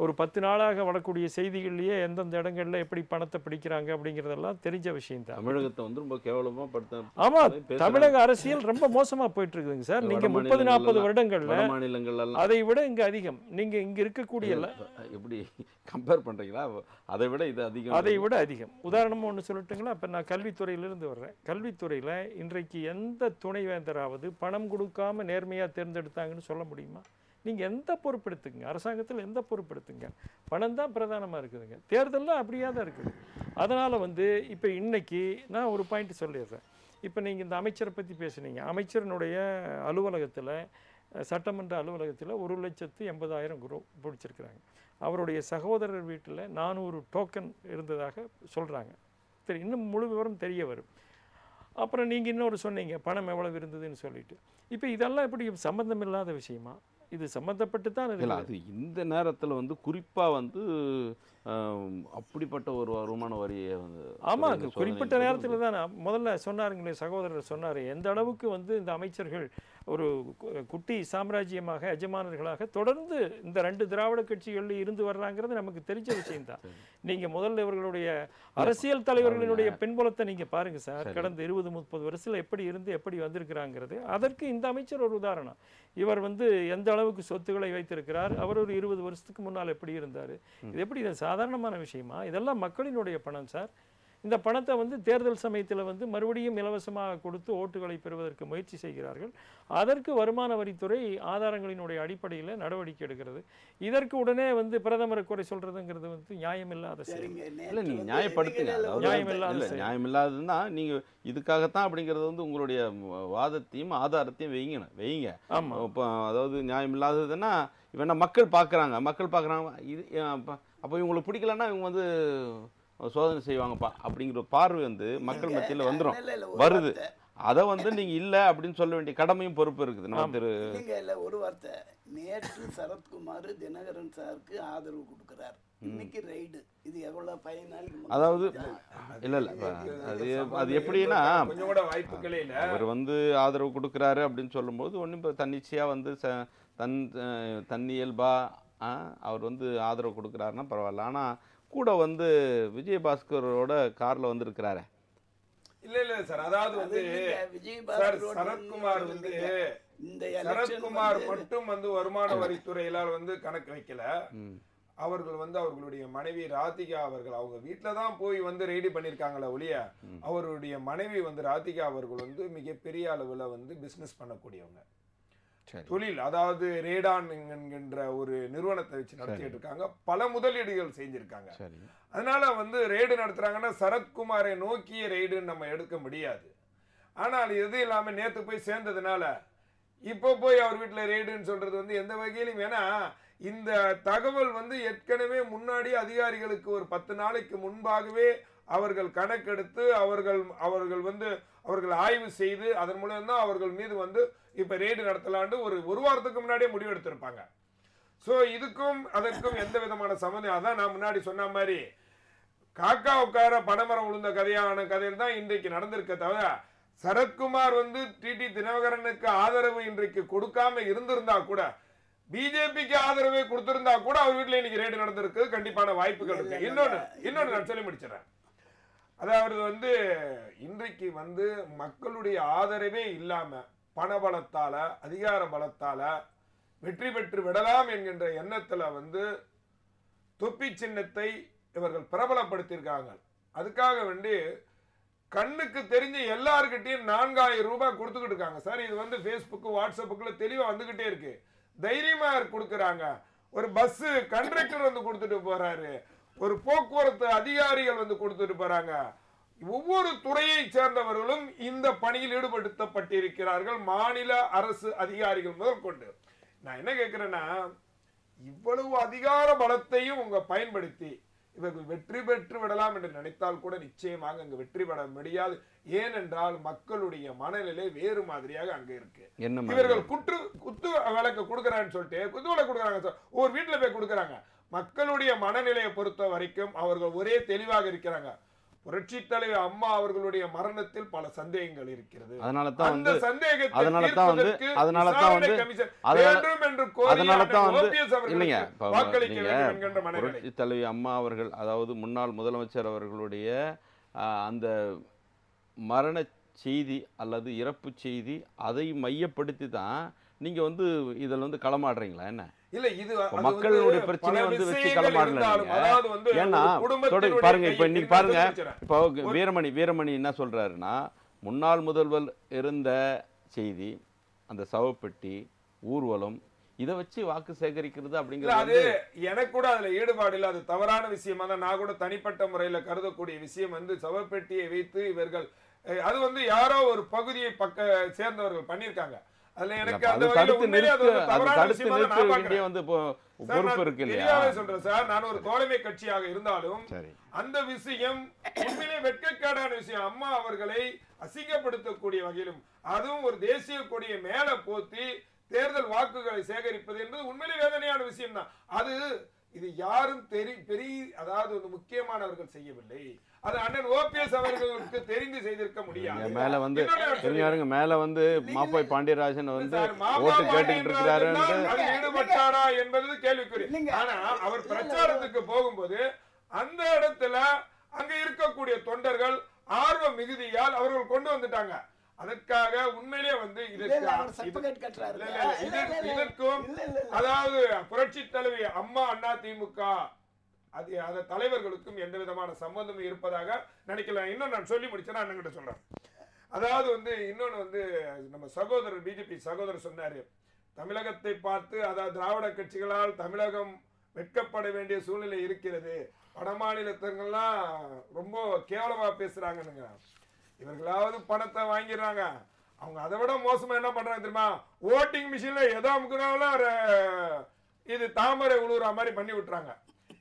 ஒரு 10 நாளாக வரக்கூடிய செய்திகள்லேயே எந்தெந்த இடங்கள்ல எப்படி பணத்தை பிடிக்கிறாங்க அப்படிங்கிறதெல்லாம் தெரிஞ்ச விஷயம் தான். தமிழகத்தை ரொம்ப கேவலமாக படுத்த. ஆமாம், தமிழக அரசியல் ரொம்ப மோசமாக போயிட்டு இருக்குதுங்க சார். நீங்கள் 30-40 வருடங்கள்ல மாநிலங்கள் அதை விட இங்கே அதிகம். நீங்கள் இங்கே இருக்கக்கூடிய எப்படி கம்பேர் பண்ணுறீங்களா? அதை விட இது அதிகம். அதை விட அதிகம். உதாரணமாக ஒன்று சொல்லட்டுங்களா? இப்போ நான் கல்வித்துறையிலிருந்து வர்றேன். கல்வித்துறையில் இன்றைக்கு எந்த துணைவேந்தராவது பணம் கொடுக்காம நேர்மையாக தேர்ந்தெடுத்தாங்கன்னு சொல்ல முடியுமா? நீங்கள் எந்த பொறுப்பெடுத்துங்க, அரசாங்கத்தில் எந்த பொறுப்பெடுத்துங்க, பணம் தான் பிரதானமாக இருக்குதுங்க. தேர்தலில் அப்படியே தான் இருக்குது. அதனால் இப்போ இன்னைக்கு நான் ஒரு பாயிண்ட் சொல்லிடுறேன். இப்போ நீங்கள் இந்த அமைச்சரை பற்றி பேசுனீங்க. அமைச்சரினுடைய அலுவலகத்தில், சட்டமன்ற அலுவலகத்தில் 1,80,000 ரூபா பிடிச்சிருக்கிறாங்க. அவருடைய சகோதரர் வீட்டில் 400 டோக்கன் இருந்ததாக சொல்கிறாங்க. சரி, இன்னும் முழு விவரம் தெரிய வரும். அப்புறம் நீங்கள் இன்னொரு சொன்னீங்க பணம் எவ்வளவு இருந்ததுன்னு சொல்லிட்டு. இப்போ இதெல்லாம் எப்படி சம்மந்தம் இல்லாத விஷயமா? இது சம்மந்தப்பட்டு தான் இல்லை. அது இந்த நேரத்தில் குறிப்பாக அப்படிப்பட்ட ஒரு வருமான வரியை ஆமாம், குறிப்பிட்ட நேரத்தில் தான் முதல்ல சொன்னாருங்களே, சகோதரர் சொன்னார், எந்த அளவுக்கு இந்த அமைச்சர்கள் ஒரு குட்டி சாம்ராஜ்யமாக எஜமானர்களாக தொடர்ந்து இந்த 2 திராவிட கட்சிகளில் இருந்து வர்றாங்கிறது நமக்கு தெரிஞ்ச விஷயம்தான். நீங்கள் முதல்ல இவர்களுடைய அரசியல் தலைவர்களினுடைய பின்புலத்தை நீங்கள் பாருங்கள் சார். கடந்த 20-30 வருஷத்தில் எப்படி இருந்து எப்படி வந்திருக்கிறாங்கிறது. அதற்கு இந்த அமைச்சர் ஒரு உதாரணம். இவர் எந்த அளவுக்கு சொத்துக்களை வைத்திருக்கிறார், அவர் ஒரு 20 வருஷத்துக்கு முன்னால் எப்படி இருந்தார். இது எப்படி இது சாதாரணமான விஷயமா? இதெல்லாம் மக்களினுடைய பணம் சார். இந்த பணத்தை தேர்தல் சமயத்தில் மறுபடியும் இலவசமாக கொடுத்து ஓட்டுகளை பெறுவதற்கு முயற்சி செய்கிறார்கள். அதற்கு வருமான வரித்துறை ஆதாரங்களினுடைய அடிப்படையில் நடவடிக்கை எடுக்கிறது. இதற்கு உடனே பிரதமரை குறை சொல்றதுங்கிறது நியாயமில்லாத செயல். இல்லை, நீங்கள் நியாயப்படுத்துங்க. நியாயமில்லாததுன்னா நீங்கள் இதுக்காகத்தான் அப்படிங்கிறது உங்களுடைய வாதத்தையும் ஆதாரத்தையும் வைங்க. ஆமாம். இப்போ அதாவது நியாயமில்லாததுன்னா இவன் மக்கள் பார்க்குறாங்க இது. அப்போ இவங்களுக்கு பிடிக்கலன்னா இவங்க சோதனை செய்வாங்கப்பா அப்படிங்கிற பார்வை மக்கள் மத்தியில் வருது. அதை நீங்க இல்ல அப்படின்னு சொல்ல வேண்டிய கடமையும் பொறுப்பு இருக்குது. நம்ம ஒரு வார்த்தை, நேற்று சரத்குமார் தினகரன் சாருக்கு ஆதரவு கொடுக்கிறார், இன்னைக்கு ரைடு. இது எவ்வளவு பயனாளி? அதாவது இல்ல அது எப்படின்னா அவர் ஆதரவு கொடுக்குறாரு அப்படின்னு சொல்லும்போது ஒன்றும் இப்போ தன்னிச்சையா தன்னியல்பா அவர் ஆதரவு கொடுக்குறாருன்னா பரவாயில்ல. ஆனா கூட விஜயபாஸ்கரோட கார்ல இருக்கிறாரு. இல்ல சார், அதாவது சரத்குமார் மட்டும் வருமான வரித்துறையிலால் கணக்கு வைக்கல. அவர்கள் அவர்களுடைய மனைவி ராதிகா அவர்கள் அவங்க வீட்டுலதான் போய் ரெய்டு பண்ணிருக்காங்களே ஒழிய அவருடைய மனைவி ராதிகா அவர்கள் மிகப்பெரிய அளவுல பிசினஸ் பண்ணக்கூடியவங்க, தொழில், அதாவது ரேடான் என்கின்ற ஒரு நிறுவனத்தை வச்சு நடத்திட்டு இருக்காங்க. பல முதலீடுகள் செஞ்சிருக்காங்க. அதனால ரேடு நடத்துறாங்கன்னா சரத்குமாரை நோக்கிய ரெய்டுன்னு நம்ம எடுக்க முடியாது. ஆனால் எது இல்லாம நேத்து போய் சேர்ந்ததுனால இப்போ போய் அவர் வீட்டுல ரெய்டுன்னு சொல்றது எந்த வகையிலும், ஏன்னா இந்த தகவல் ஏற்கனவே முன்னாடி அதிகாரிகளுக்கு ஒரு 10 நாளைக்கு முன்பாகவே அவர்கள் கணக்கெடுத்து அவர்கள் ஆய்வு செய்து அதன் மூலம் தான் அவர்கள் மீது இப்ப ரெய்டு நடத்தலான்னு ஒரு வாரத்துக்கு முன்னாடியே முடிவு எடுத்திருப்பாங்க. சோ இதுக்கும் அதற்கும் எந்த விதமான சம்பந்தம்? அதான் நான் முன்னாடி சொன்ன மாதிரி காக்கா உட்கார பனைமரம் விழுந்த கதையில் தான் இன்றைக்கு நடந்திருக்க தவிர சரத்குமார் டிடி தினகரனுக்கு ஆதரவு இன்றைக்கு கொடுக்காம இருந்திருந்தா கூட, பிஜேபிக்கு ஆதரவை கொடுத்திருந்தா கூட அவர் வீட்டுல இன்னைக்கு ரெய்டு நடந்திருக்கு கண்டிப்பான வாய்ப்புகள் இருக்கு. இன்னொன்னு நான் சொல்லி முடிச்சிடறேன். அதாவது இன்றைக்கு மக்களுடைய ஆதரவே இல்லாம பணபலத்தால அதிகார பலத்தால வெற்றி பெற்று விடலாம் என்கின்ற எண்ணத்துல தொப்பி சின்னத்தை இவர்கள் பிரபலப்படுத்தியிருக்காங்க. அதுக்காக கண்ணுக்கு தெரிஞ்ச எல்லார்கிட்டையும் 4000 ரூபாய் கொடுத்துக்கிட்டு இருக்காங்க சார். இது வந்து ஃபேஸ்புக் வாட்ஸ்அப்புக்குள்ள தெளிவா வந்துகிட்டே இருக்கு. தைரியமா கொடுக்குறாங்க. ஒரு பஸ் கண்டக்டர் வந்து கொடுத்துட்டு போறாரு, ஒரு போக்குவரத்து அதிகாரிகள் வந்து கொடுத்துட்டு போறாங்க. ஒவ்வொரு துறையை சேர்ந்தவர்களும் இந்த பணியில் ஈடுபடுத்தப்பட்டிருக்கிறார்கள், மாநில அரசு அதிகாரிகள் முதல் கொண்டு. நான் என்ன கேட்கிறேன்னா, இவ்வளவு அதிகார பலத்தையும் உங்க பயன்படுத்தி இவர்கள் வெற்றி பெற்று விடலாம் என்று நினைத்தால் கூட நிச்சயமாக அங்கு வெற்றி பெற முடியாது. ஏனென்றால் மக்களுடைய மனநிலை வேறு மாதிரியாக அங்க இருக்கு. இவர்கள் குத்து விளக்கு கொடுக்கறான்னு சொல்லிட்டு குத்து விளக்கு கொடுக்குறாங்க சார், ஒரு வீட்டுல போய் கொடுக்குறாங்க. மக்களுடைய மனநிலையை பொறுத்த வரைக்கும் அவர்கள் ஒரே தெளிவாக இருக்கிறாங்க. புரட்சி தலைவர் அம்மா அவர்களுடைய மரணத்தில் பல சந்தேகங்கள் இருக்கிறது. அதனாலதான் அந்த வந்து சந்தேகத்தை அதனாலதான் வந்து இல்லைங்க, புரட்சி தலைவி அம்மா அவர்கள், அதாவது முன்னாள் முதலமைச்சர் அவர்களுடைய அந்த மரண செய்தி அல்லது இறப்பு செய்தி, அதை மையப்படுத்தி தான் நீங்க வந்து இதுல வந்து களமாடுறீங்களா என்ன? இல்ல, இது மக்களுடைய பிரச்சனை வந்து வச்சு களமாடல. ஏன்னா பாருங்க, இப்ப இன்னைக்கு பாருங்க, இப்போ வீரமணி என்ன சொல்றாருன்னா, முன்னாள் முதல்வர் இருந்த செய்தி, அந்த சவப்பெட்டி, ஊர்வலம், இதை வச்சு வாக்கு சேகரிக்கிறது அப்படிங்கிறது எனக்கு கூட அதுல ஈடுபாடு இல்ல. அது தவறான விஷயமா தான் நான் கூட தனிப்பட்ட முறையில கருதக்கூடிய விஷயம். வந்து சவப்பெட்டியை வைத்து இவர்கள் அது வந்து யாரோ ஒரு பகுதியை சேர்ந்தவர்கள் பண்ணிருக்காங்க. அதுல எனக்கு அந்த பொறுப்பு இருக்கு இல்லையா சொல்றேன் சார். நான் ஒரு தோழமை கட்சியாக இருந்தாலும் அந்த விஷயம் உண்மையிலே வெட்கக்கேடான விஷயம். அம்மா அவர்களை அசிங்கப்படுத்தக்கூடிய வகையிலும், அதுவும் ஒரு தேசிய கொடியை மேல போத்தி தேர்தல் வாக்குகளை சேகரிப்பது என்பது உண்மையிலே வேதனையான விஷயம் தான். இது யாரும் பெரிய அதாவது முக்கியமானவர்கள் செய்யவில்லை. அது அண்ணன் ஓபிஎஸ் அவர்களுக்கு தெரிந்து செய்திருக்க முடியாது. மேல வந்து மாப்பாய் பாண்டியராஜன் வந்து ஓட்டு கேட்டுக்கிட்டு இருக்கிறாரு, ஈடுபட்டாரா என்பது கேள்விக்குறி. ஆனா அவர் பிரச்சாரத்துக்கு போகும்போது அந்த இடத்துல அங்க இருக்கக்கூடிய தொண்டர்கள் ஆர்வ மிகுதியால் அவர்கள் கொண்டு வந்துட்டாங்க. அதற்காக உண்மையிலே வந்து இதற்கும் அதாவது புரட்சி தலைவி அம்மா அதிமுக அது தலைவர்களுக்கும் எந்த விதமான சம்பந்தமும் இருப்பதாக நினைக்கலாம். இன்னும் நான் சொல்லி முடிச்சேன்னா அண்ணங்கிட்ட சொல்றேன். அதாவது வந்து இன்னொன்னு வந்து நம்ம சகோதரர் பிஜேபி சகோதரர் சொன்னாரு, தமிழகத்தை பார்த்து அதாவது திராவிட கட்சிகளால் தமிழகம் வெட்கப்பட வேண்டிய சூழ்நிலை இருக்கிறது, வட மாநிலத்தங்கள்லாம் ரொம்ப கேவலமா பேசுறாங்கன்னு. இவர்களாவது பணத்தை வாங்கிடுறாங்க, அவங்க அதை விட மோசமா என்ன பண்றாங்க தெரியுமா? ஓட்டிங் மிஷின்ல எதோ அமுக்குனாலும் இது தாமரை உழுவுற மாதிரி பண்ணி விட்டுறாங்க.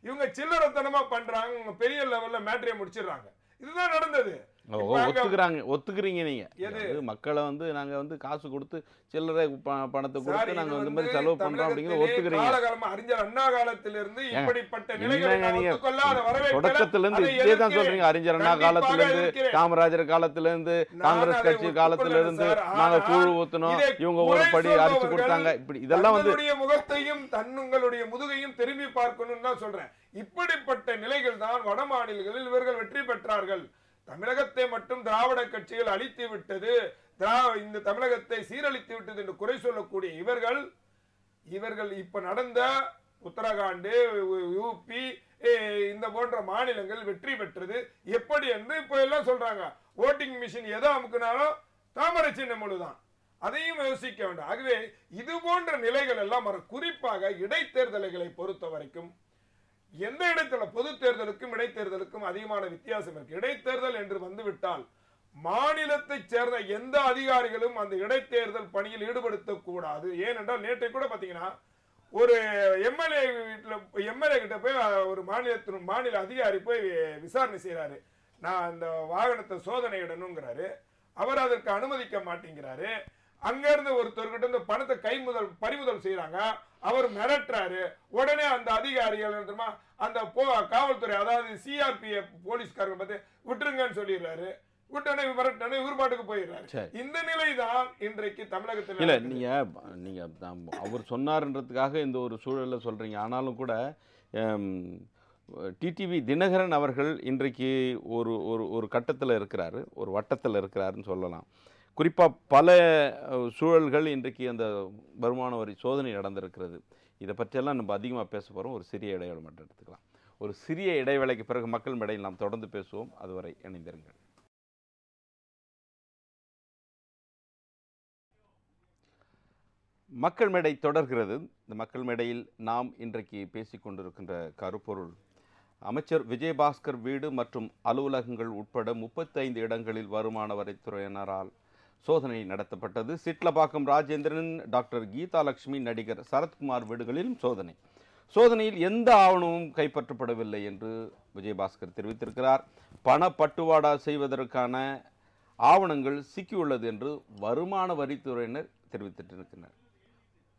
இவங்க சில்லறத்தனமா பண்றாங்க, பெரிய லெவல்ல மேட்ரியை முடிச்சிடுறாங்க. இதுதான் நடந்தது. ஒத்துக்கிறீங்க நீங்க? மக்களை வந்து நாங்க வந்து காசு கொடுத்து சில்லறை பணத்தை கொடுத்து நாங்க வந்து மாதிரி செலவு பண்றோம் அப்படிங்கறத ஒத்துக்கிறீங்க. அறிஞர் அண்ணா காலத்திலிருந்து இப்படிப்பட்ட நிலைகளை தொடக்கத்துல இருந்து இதே தான் சொல்றீங்க. அறிஞர் அண்ணா காலத்துல இருந்து, காமராஜர் காலத்துல இருந்து, காங்கிரஸ் கட்சி காலத்துல இருந்து நாங்க கூழ் ஊத்தணும், இவங்க ஒரு படி அரிசி கொடுத்தாங்க, இப்படி இதெல்லாம் வந்து முகத்தையும் தன்னுங்களுடைய முதுகையும் திரும்பி பார்க்கணும்னு தான் சொல்றேன். இப்படிப்பட்ட நிலைகள் தான் வட மாநிலங்களில் இவர்கள் வெற்றி பெற்றார்கள். தமிழகத்தை மட்டும் திராவிட கட்சிகள் அழித்து விட்டது, இந்த தமிழகத்தை சீரழித்து விட்டது என்று குறை சொல்லக்கூடிய இவர்கள் இப்ப நடந்த உத்தரகாண்ட், யூபி இந்த போன்ற மாநிலங்கள் வெற்றி பெற்றது எப்படி என்று இப்ப எல்லாம் சொல்றாங்க. ஓட்டிங் மிஷின் எதோ அமுக்குனாலும் தாமரை சின்னம் முழுதான், அதையும் யோசிக்க வேண்டும். ஆகவே இது போன்ற நிலைகள் எல்லாம் குறிப்பாக இடைத்தேர்தல்களை பொறுத்த வரைக்கும் எந்த இடத்துல பொது தேர்தலுக்கும் இடைத்தேர்தலுக்கும் அதிகமான வித்தியாசம் இருக்கு. இடைத்தேர்தல் என்று வந்துவிட்டால் மாநிலத்தை சேர்ந்த எந்த அதிகாரிகளும் அந்த இடைத்தேர்தல் பணியில் ஈடுபடுத்தக்கூடாது. ஏனென்றால் நேற்றை கூட பாத்தீங்கன்னா ஒரு எம்எல்ஏ கிட்ட போய் ஒரு மாநில அதிகாரி போய் விசாரணை செய்யறாரு. நான் அந்த வாகனத்தை சோதனையிடணுங்கிறாரு, அவர் அதற்கு அனுமதிக்க மாட்டேங்கிறாரு. அங்க இருந்து ஒருத்தர்கிட்ட இந்த பணத்தை பறிமுதல் செய்யறாங்க, அவர் மிரட்டுறாரு. உடனே அந்த அதிகாரிகள் அந்த காவல்துறை அதாவது சிஆர்பிஎஃப் போலீஸ்காரங்க பார்த்து விட்டுருங்கன்னு சொல்லிடுறாரு. விட்டோடனே மிரட்டனே ஊர்பாட்டுக்கு போயிடுறாரு. இந்த நிலை தான் இன்றைக்கு தமிழகத்தில். இல்ல நீங்க அவர் சொன்னார்ன்றதுக்காக இந்த ஒரு சூழல்ல சொல்றீங்க. ஆனாலும் கூட டிடிவி தினகரன் அவர்கள் இன்றைக்கு ஒரு கட்டத்தில் இருக்கிறாரு, ஒரு வட்டத்தில் இருக்கிறாருன்னு சொல்லலாம். குறிப்பாக பல சூழல்கள் இன்றைக்கு அந்த வருமான வரி சோதனை நடந்திருக்கிறது. இதை பற்றியெல்லாம் நம்ம அதிகமாக பேச போகிறோம். ஒரு சிறிய இடைவேளை மட்டும் எடுத்துக்கலாம். ஒரு சிறிய இடைவேளைக்கு பிறகு மக்கள் மேடையில் நாம் தொடர்ந்து பேசுவோம். அதுவரை இணைந்திருங்கள். மக்கள் மேடை தொடர்கிறது. இந்த மக்கள் மேடையில் நாம் இன்றைக்கு பேசிக் கொண்டிருக்கின்ற கருப்பொருள், அமைச்சர் விஜயபாஸ்கர் வீடு மற்றும் அலுவலகங்கள் உட்பட 35 இடங்களில் வருமான வரித்துறையினரால் சோதனை நடத்தப்பட்டது. சிட்லபாக்கம் ராஜேந்திரன், டாக்டர் கீதாலட்சுமி, நடிகர் சரத்குமார் வீடுகளிலும் சோதனையில் எந்த ஆவணமும் கைப்பற்றப்படவில்லை என்று விஜயபாஸ்கர் தெரிவித்திருக்கிறார். பணப்பட்டுவாடா செய்வதற்கான ஆவணங்கள் சிக்கியுள்ளது என்று வருமான வரித்துறையினர் தெரிவித்திருக்கின்றனர்.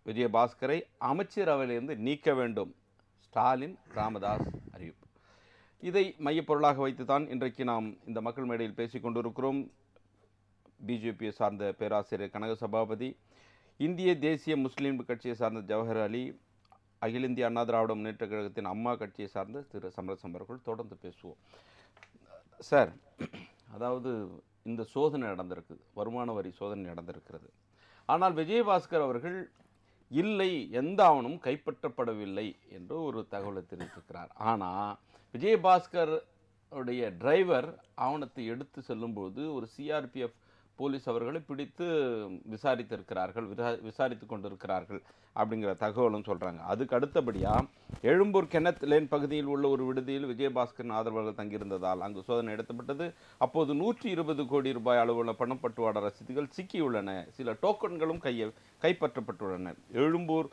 விஜயபாஸ்கரை அமைச்சரவையிலிருந்து நீக்க வேண்டும், ஸ்டாலின் ராமதாஸ் அறிவிப்பு. இதை மையப்பொருளாக வைத்துதான் இன்றைக்கு நாம் இந்த மக்கள் மேடையில் பேசிக் கொண்டிருக்கிறோம். பிஜேபியை சார்ந்த பேராசிரியர் கனக சபாபதி, இந்திய தேசிய முஸ்லீம் கட்சியை சார்ந்த ஜவஹர் அலி, அகில இந்திய அண்ணா திராவிட முன்னேற்ற கழகத்தின் அம்மா கட்சியை சார்ந்த திரு சமரசம் அவர்கள் தொடர்ந்து பேசுவோம். சார், அதாவது இந்த சோதனை நடந்திருக்குது, வருமான வரி சோதனை நடந்திருக்கிறது. ஆனால் விஜயபாஸ்கர் அவர்கள் இல்லை, எந்த ஆவணமும் கைப்பற்றப்படவில்லை என்று ஒரு தகவலை தெரிவித்திருக்கிறார். ஆனால் விஜயபாஸ்கர் உடைய டிரைவர் ஆவணத்தை எடுத்து செல்லும்போது ஒரு சிஆர்பிஎஃப் போலீஸ் அவர்களை பிடித்து விசாரித்து கொண்டிருக்கிறார்கள் அப்படிங்கிற தகவலும் சொல்கிறாங்க. அதுக்கு அடுத்தபடியாக எழும்பூர் கெனத் லேன் பகுதியில் உள்ள ஒரு விடுதியில் விஜயபாஸ்கரின் ஆதரவாளர்கள் தங்கியிருந்ததால் அங்கு சோதனை நடத்தப்பட்டது. அப்போது 120 கோடி ரூபாய் அளவுள்ள பணப்பட்டுவாடா ரசீதுகள் சிக்கியுள்ளன. சில டோக்கன்களும் கைப்பற்றப்பட்டுள்ளன. எழும்பூர்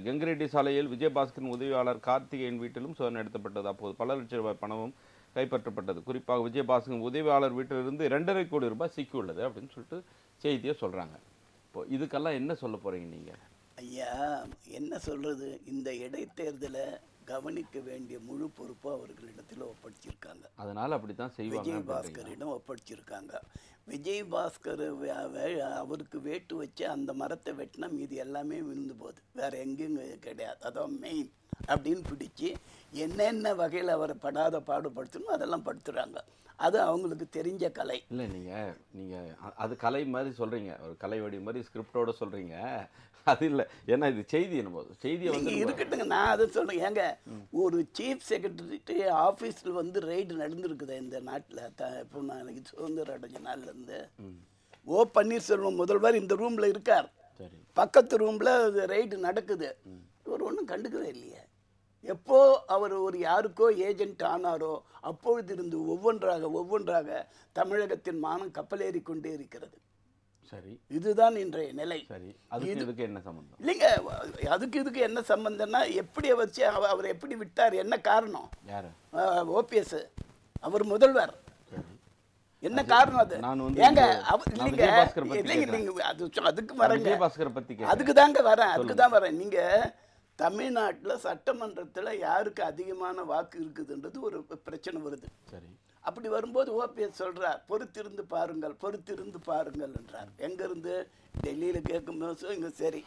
கெங்கரெட்டி சாலையில் விஜயபாஸ்கரின் உதவியாளர் கார்த்திகேயன் வீட்டிலும் சோதனை நடத்தப்பட்டது. அப்போது பல லட்சம் ரூபாய் பணமும் கைப்பற்றப்பட்டது. குறிப்பாக விஜயபாஸ்கரின் உதவியாளர் வீட்டிலிருந்து 2.5 கோடி ரூபாய் சிக்கியுள்ளது அப்படின்னு சொல்லிட்டு செய்தியை சொல்கிறாங்க. இப்போ இதுக்கெல்லாம் என்ன சொல்ல போகிறீங்க நீங்கள்? ஐயா, என்ன சொல்கிறது, இந்த இடைத்தேர்தலை கவனிக்க வேண்டிய முழு பொறுப்பு அவர்களிடத்தில் ஒப்படைச்சிருக்காங்க. அதனால் அப்படி தான் செய்வாங்க. விஜயபாஸ்கரிடம் ஒப்படைச்சிருக்காங்க. விஜயபாஸ்கர் அவருக்கு வேட்டு வச்சு அந்த மரத்தை வெட்டினா மீதி எல்லாமே விழுந்து போகுது, வேற எங்கேயும் கிடையாது, அதான் மெயின் அப்படின்னு பிடிச்சி என்னென்ன வகையில் அவரை படாத பாடுபடுத்தணும் அதெல்லாம் படுத்துகிறாங்க. அது அவங்களுக்கு தெரிஞ்ச கலை இல்லை. நீங்கள் அது கலை மாதிரி சொல்கிறீங்க, ஒரு கலை வடி மாதிரி ஸ்கிரிப்டோட சொல்கிறீங்க. அது இல்லை, ஏன்னா இது செய்தி என்னும்போது செய்தியை வந்து இருக்கட்டுங்க. நான் அதை சொல்கிறேன். ஏங்க, ஒரு சீஃப் செக்ரட்டரி ஆஃபீஸில் வந்து ரெய்டு நடந்துருக்குது இந்த நாட்டில். இப்போ நான் சுதந்திரம் அடைஞ்ச நாள்லேருந்து ஓ பன்னீர்செல்வம் முதல்வர் இந்த ரூமில் இருக்கார், பக்கத்து ரூமில் ரெய்டு நடக்குது, இவர் ஒன்றும் கண்டுக்கவே இல்லையே. எப்போ அவர் ஒரு யாருக்கோ ஏஜென்ட் ஆனாரோ அப்பொழுது இருந்து ஒவ்வொன்றாக தமிழகத்தின் மானம் கப்பலேறி கொண்டே இருக்கிறது. சரி, இதுதான் இன்றைய நிலை. சரி, அதுக்கு என்ன சம்பந்தம்? இல்லைங்க, இதுக்கு என்ன சம்பந்தம்னா, எப்படி வச்சு அவர் எப்படி விட்டார், என்ன காரணம்? யாரு? ஓபிஎஸ் அவர் முதல்வர். என்ன காரணம் அது? ஏங்க, இல்லைங்க அதுக்கு வரேங்க, அதுக்கு தான் வரேன். நீங்க தமிழ்நாட்டில் சட்டமன்றத்தில் யாருக்கு அதிகமான வாக்கு இருக்குதுன்றது ஒரு பிரச்சனை வருது. சரி, அப்படி வரும்போது ஓபிஎஸ் சொல்கிறார், பொறுத்திருந்து பாருங்கள் என்றார். எங்கேருந்து? டெல்லியில் கேட்கும்போது இங்கே சரி,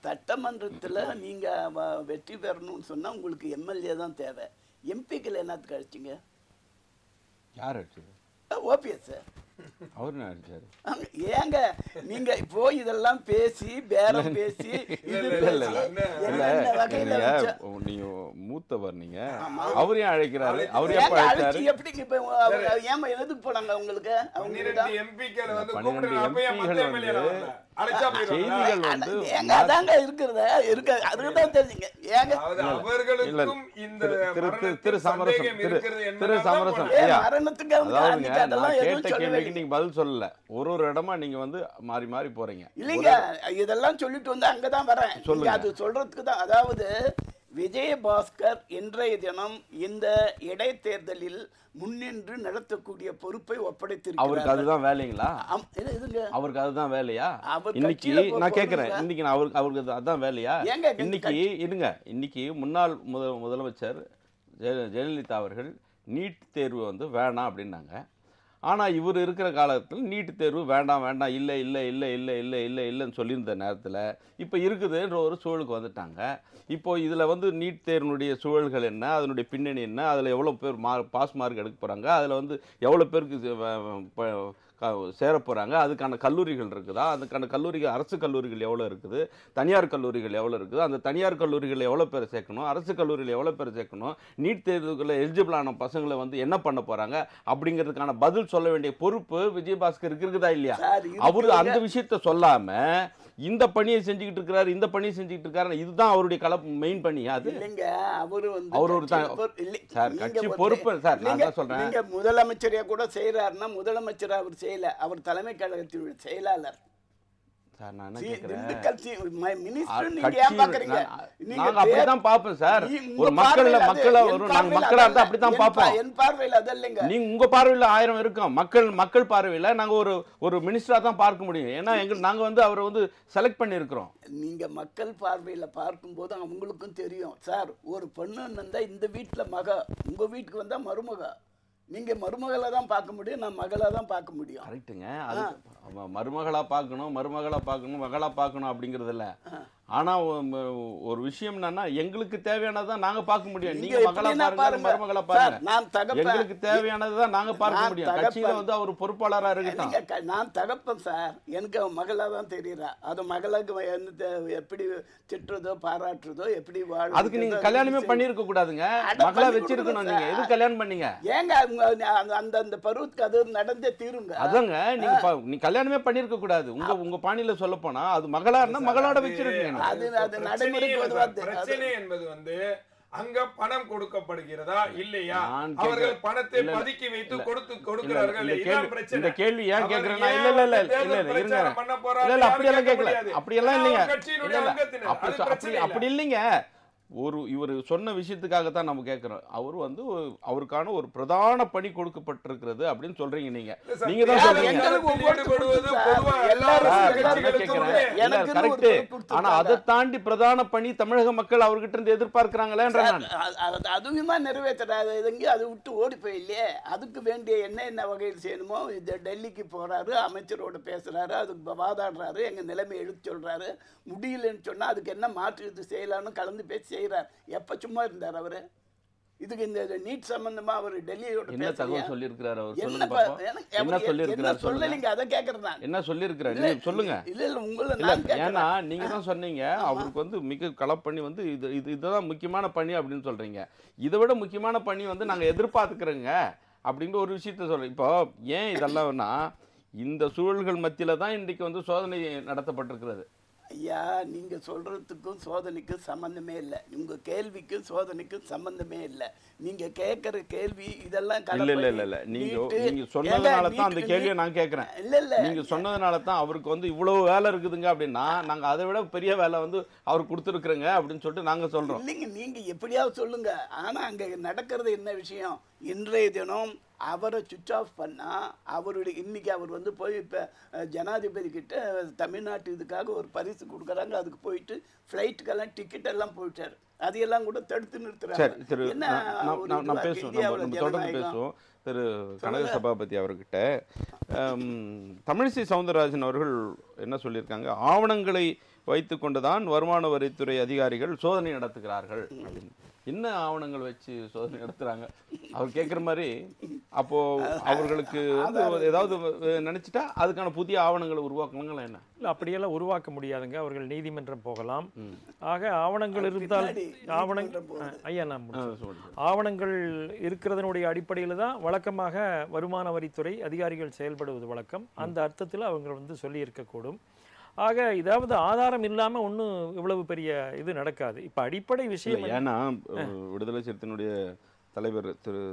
சட்டமன்றத்தில் நீங்கள் வெற்றி பெறணும்னு சொன்னால் உங்களுக்கு எம்எல்ஏ தான் தேவை. எம்பிக்கள் என்னத்துக்கு அடிச்சிங்க? யார் அடிச்சது? ஓபிஎஸ். அவர் என்ன அடிச்சாரு? ஏங்க நீங்க இப்போ இதெல்லாம் பேசி பேரம் பேசி நீங்க மூத்தவர், நீங்க அவரையும் அழைக்கிறாரு, அவரையும் எப்படி ஏமா எதுக்கு போனாங்க உங்களுக்கு? செய்திகள் வந்து அதாங்க அதுதான் தெரிஞ்சுங்க. ஏங்க திரு சமரசம் கேட்ட கேள்விக்கு நீங்க பதில் சொல்லல. ஒரு இடமா நீங்க வந்து மாறி மாறி போறீங்க. இல்லைங்க, இதெல்லாம் சொல்லிட்டு வந்து அங்கதான் வரேன். அது சொல்றதுக்கு தான். அதாவது விஜயபாஸ்கர் இன்றைய தினம் இந்த இடைத்தேர்தலில் முன்னின்று நடத்தக்கூடிய பொறுப்பை ஒப்படைத்திருக்கிறார். அவருக்கு அதுதான் வேலைங்களா? அவருக்கு அதுதான் வேலையா? இன்னைக்கு நான் கேட்கிறேன், இன்னைக்கு அவருக்கு அதுதான் வேலையா? இன்னைக்கு முன்னாள் முதலமைச்சர் ஜெயலலிதா அவர்கள் நீட் தேர்வு வந்து வேணாம் அப்படின்னாங்க. ஆனால் இவர் இருக்கிற காலத்தில் நீட்டு தேர்வு வேண்டாம் இல்லைன்னு சொல்லியிருந்த நேரத்தில் இப்போ இருக்குதுன்ற ஒரு சூழலுக்கு வந்துட்டாங்க. இப்போது இதில் வந்து நீட் தேர்வினுடைய சூழல்கள் என்ன, அதனுடைய பின்னணி என்ன, அதில் எவ்வளோ பேர் பாஸ் மார்க் எடுக்க போகிறாங்க, அதில் வந்து எவ்வளோ பேருக்கு சேர போகிறாங்க, அதுக்கான கல்லூரிகள் இருக்குதா, அதுக்கான கல்லூரிகள் அரசு கல்லூரிகள் எவ்வளோ இருக்குது, தனியார் கல்லூரிகள் எவ்வளோ இருக்குது, அந்த தனியார் கல்லூரிகள் எவ்வளோ பேர் சேர்க்கணும், அரசு கல்லூரிகள் எவ்வளோ பேர் சேர்க்கணும், நீட் தேர்வுகளில் எலிஜிபிளான பசங்களை வந்து என்ன பண்ண போகிறாங்க அப்படிங்கிறதுக்கான பதில் சொல்ல வேண்டிய பொறுப்பு விஜயபாஸ்கருக்கு இருக்குதா இல்லையா? அவர் அந்த விஷயத்த சொல்லாமல் இந்த பணியை செஞ்சுக்கிட்டு இருக்கிறாரு, இந்த பணியை செஞ்சுக்கிட்டு இருக்காரு, இதுதான் அவருடைய மெயின் பணி. அது இல்லைங்க, அவரு வந்து அவர் ஒரு சார் கட்சி பொறுப்பு சார். நான் தான் சொல்றேன், நீங்க முதலமைச்சரையா கூட செய்யறாருன்னா முதலமைச்சர் அவர் செய்யல, அவர் தலைமை கழகத்தினுடைய செயலாளர் சார். நான் என்ன கேக்குறேன், அப்படிதான் பாப்போம் சார். ஒரு மக்களை மக்களா இருந்தா அப்படித்தான் பாப்போம். என் பார்வையில் அதல்லைங்க. நீங்க உங்க பார்வையில 1000 இருக்கும், மக்கள் பார்வையில நாங்க ஒரு மினிஸ்டரா தான் பார்க்க முடியும். ஏன்னா நாங்க வந்து அவரை வந்து செலக்ட் பண்ணி இருக்கிறோம். நீங்க மக்கள் பார்வையில பார்க்கும்போது அவங்களுக்கும் தெரியும் சார், ஒரு பொண்ணு இருந்தா இந்த வீட்டுல மக, உங்க வீட்டுக்கு வந்தா மருமக. நீங்க மருமகளை தான் பார்க்க முடியும், நான் மகளா தான் பார்க்க முடியும். கரெக்டுங்க. அது மருமகளா பார்க்கணும், மகளா பார்க்கணும் அப்படிங்கிறது இல்ல. ஆனா ஒரு விஷயம் என்னன்னா, எங்களுக்கு தேவையானதான் நாங்க பார்க்க முடியும். நீங்க மகளா பாருங்க, மருமகளா பாருங்க. எங்களுக்கு தேவையானதுதான் நாங்க பார்க்க முடியும். கட்சியில வந்து அவர் பொறுப்பாளரா இருக்கட்டும். நான் தகப்பன் சார், எனக்கு அவன் மகளா தான் தெரியுறா. அது மகளுக்கு எப்படி திட்டுறதோ பாராட்டுறதோ எப்படி வாழ, அதுக்கு நீங்க கல்யாணமே பண்ணிருக்க கூடாதுங்க, மகளா வச்சிருக்கணும். நீங்க எது கல்யாணம் பண்ணீங்க? ஏங்க அந்த பருவத்துக்கு அது நடந்தே தீருங்க. அதாங்க, நீங்க கல்யாணமே பண்ணிருக்க கூடாது. உங்க பாணியில சொல்ல போனா அது மகளா இருந்தா மகளோட வச்சிருக்கீங்க. பிரச்சனை என்பது வந்து அங்க பணம் கொடுக்கப்படுகிறதா இல்லையா, அவர்கள் பணத்தை பதுக்கி வைத்து கொடுக்கிறார்கள். இந்த கேள்வி ஏன் கேக்குறேன்னா, இல்ல அப்படியெல்லாம் கேட்கல, அப்படியெல்லாம் இல்லைங்க, அப்படி இல்லைங்க. இவர் சொன்ன விஷயத்துக்காகத்தான் நம்ம கேட்கிறோம். அவர் வந்து அவருக்கான ஒரு பிரதான பணி கொடுக்கப்பட்டிருக்கிறது அப்படின்னு சொல்றீங்க. நீங்க தான் சொல்றீங்க. ஆனா அதை தாண்டி பிரதான பணி தமிழக மக்கள் அவர்கிட்ட இருந்து எதிர்பார்க்கிறாங்களே. அதுவும் தான் நிறைவேற்றாது. அதை விட்டு ஓடி போயில்லையே. அதுக்கு வேண்டிய என்ன வகையில் செய்யணுமோ டெல்லிக்கு போறாரு, அமைச்சரோட பேசுறாரு, அதுக்கு வாதாடுறாரு, எங்க நிலைமை எடுத்து சொல்றாரு. முடியலன்னு சொன்னா அதுக்கு என்ன மாற்று இது செய்யலாம்னு கலந்து பேசி செய்யறார். எப்ப சும்மா இருந்தார் அவரு? இதுக்கு இந்த நீட் சம்பந்தமா அவர் டெல்லியோட என்ன தகவல் சொல்லி இருக்கிறார்? அவர் சொல்லுங்க பாப்போம். என்ன சொல்லி இருக்கிறார்? சொல்லலங்க, அத கேக்குறேன் நான். என்ன சொல்லி இருக்கிறார் நீங்க சொல்லுங்க. இல்ல உங்களை நான் கேக்குறேன். ஏன்னா நீங்க தான் சொன்னீங்க அவருக்கு வந்து மிக கலப்பணி வந்து இதுதான் முக்கியமான பணி அப்படின்னு சொல்றீங்க. இதை விட முக்கியமான பணி வந்து நாங்க எதிர்பார்த்துக்கிறோங்க அப்படிங்கிற ஒரு விஷயத்த சொல்றேன். இப்போ ஏன் இதெல்லாம்னா, இந்த சூழல்கள் மத்தியில தான் இன்றைக்கு வந்து சோதனை நடத்தப்பட்டிருக்கிறது. ஐயா, நீங்க சொல்றதுக்கும் சோதனைக்கும் சம்பந்தமே இல்லை. உங்க கேள்விக்கும் சோதனைக்கும் சம்பந்தமே இல்லை. நீங்க கேட்கிற கேள்வி இதெல்லாம் இல்ல நீங்க சொன்னதுனால தான் அந்த கேள்வியை நான் கேட்கிறேன். இல்ல நீங்க சொன்னதுனால தான் அவருக்கு வந்து இவ்வளவு வேலை இருக்குதுங்க அப்படின்னா, நாங்க அதை விட பெரிய வேலை வந்து அவர் கொடுத்துருக்குறோங்க அப்படின்னு சொல்லிட்டு நாங்க சொல்றோம். இல்லைங்க, நீங்க எப்படியாவது சொல்லுங்க. ஆனா அங்க நடக்கிறது என்ன விஷயம்? இன்றைய தினம் அவரை சுவிட்ச் ஆஃப் பண்ணா, அவருடைய இன்னைக்கு அவர் வந்து போய் இப்போ ஜனாதிபதி கிட்ட தமிழ்நாட்டு இதுக்காக ஒரு பரிசு கொடுக்குறாங்க. அதுக்கு போயிட்டு ஃப்ளைட்டுக்கெல்லாம் டிக்கெட் எல்லாம் போயிட்டார். அதையெல்லாம் கூட தடுத்து நிறுத்துறாங்க. நம்ம தொடர்ந்து பேசுவோம். திரு கனக சபாபதி அவர்கிட்ட தமிழிசை சவுந்தரராஜன் அவர்கள் என்ன சொல்லியிருக்காங்க, ஆவணங்களை வைத்து கொண்டுதான் வருமான வரித்துறை அதிகாரிகள் சோதனை நடத்துகிறார்கள் அப்படின்னு. என்ன ஆவணங்கள் வச்சு சோதனை நடத்துறாங்க அவர் கேட்குற மாதிரி? அப்போ அவர்களுக்கு ஏதாவது நினைச்சிட்டா அதுக்கான புதிய ஆவணங்களை உருவாக்கணுங்களா என்ன? இல்லை, அப்படியெல்லாம் உருவாக்க முடியாதுங்க. அவர்கள் நீதிமன்றம் போகலாம். ஆக ஆவணங்கள் இருந்தால் ஆவணங்கள் இருக்கிறதனுடைய அடிப்படையில் தான் வழக்கமாக வருமான வரித்துறை அதிகாரிகள் செயல்படுவது வழக்கம். அந்த அர்த்தத்தில் அவங்க வந்து சொல்லி இருக்கக்கூடும். ஆக இதாவது ஆதாரம் இல்லாம ஒன்றும் இவ்வளவு பெரிய இது நடக்காது. இப்ப அடிப்படை விஷயம் ஏன்னா விடுதலை சிறுத்தையினுடைய தலைவர்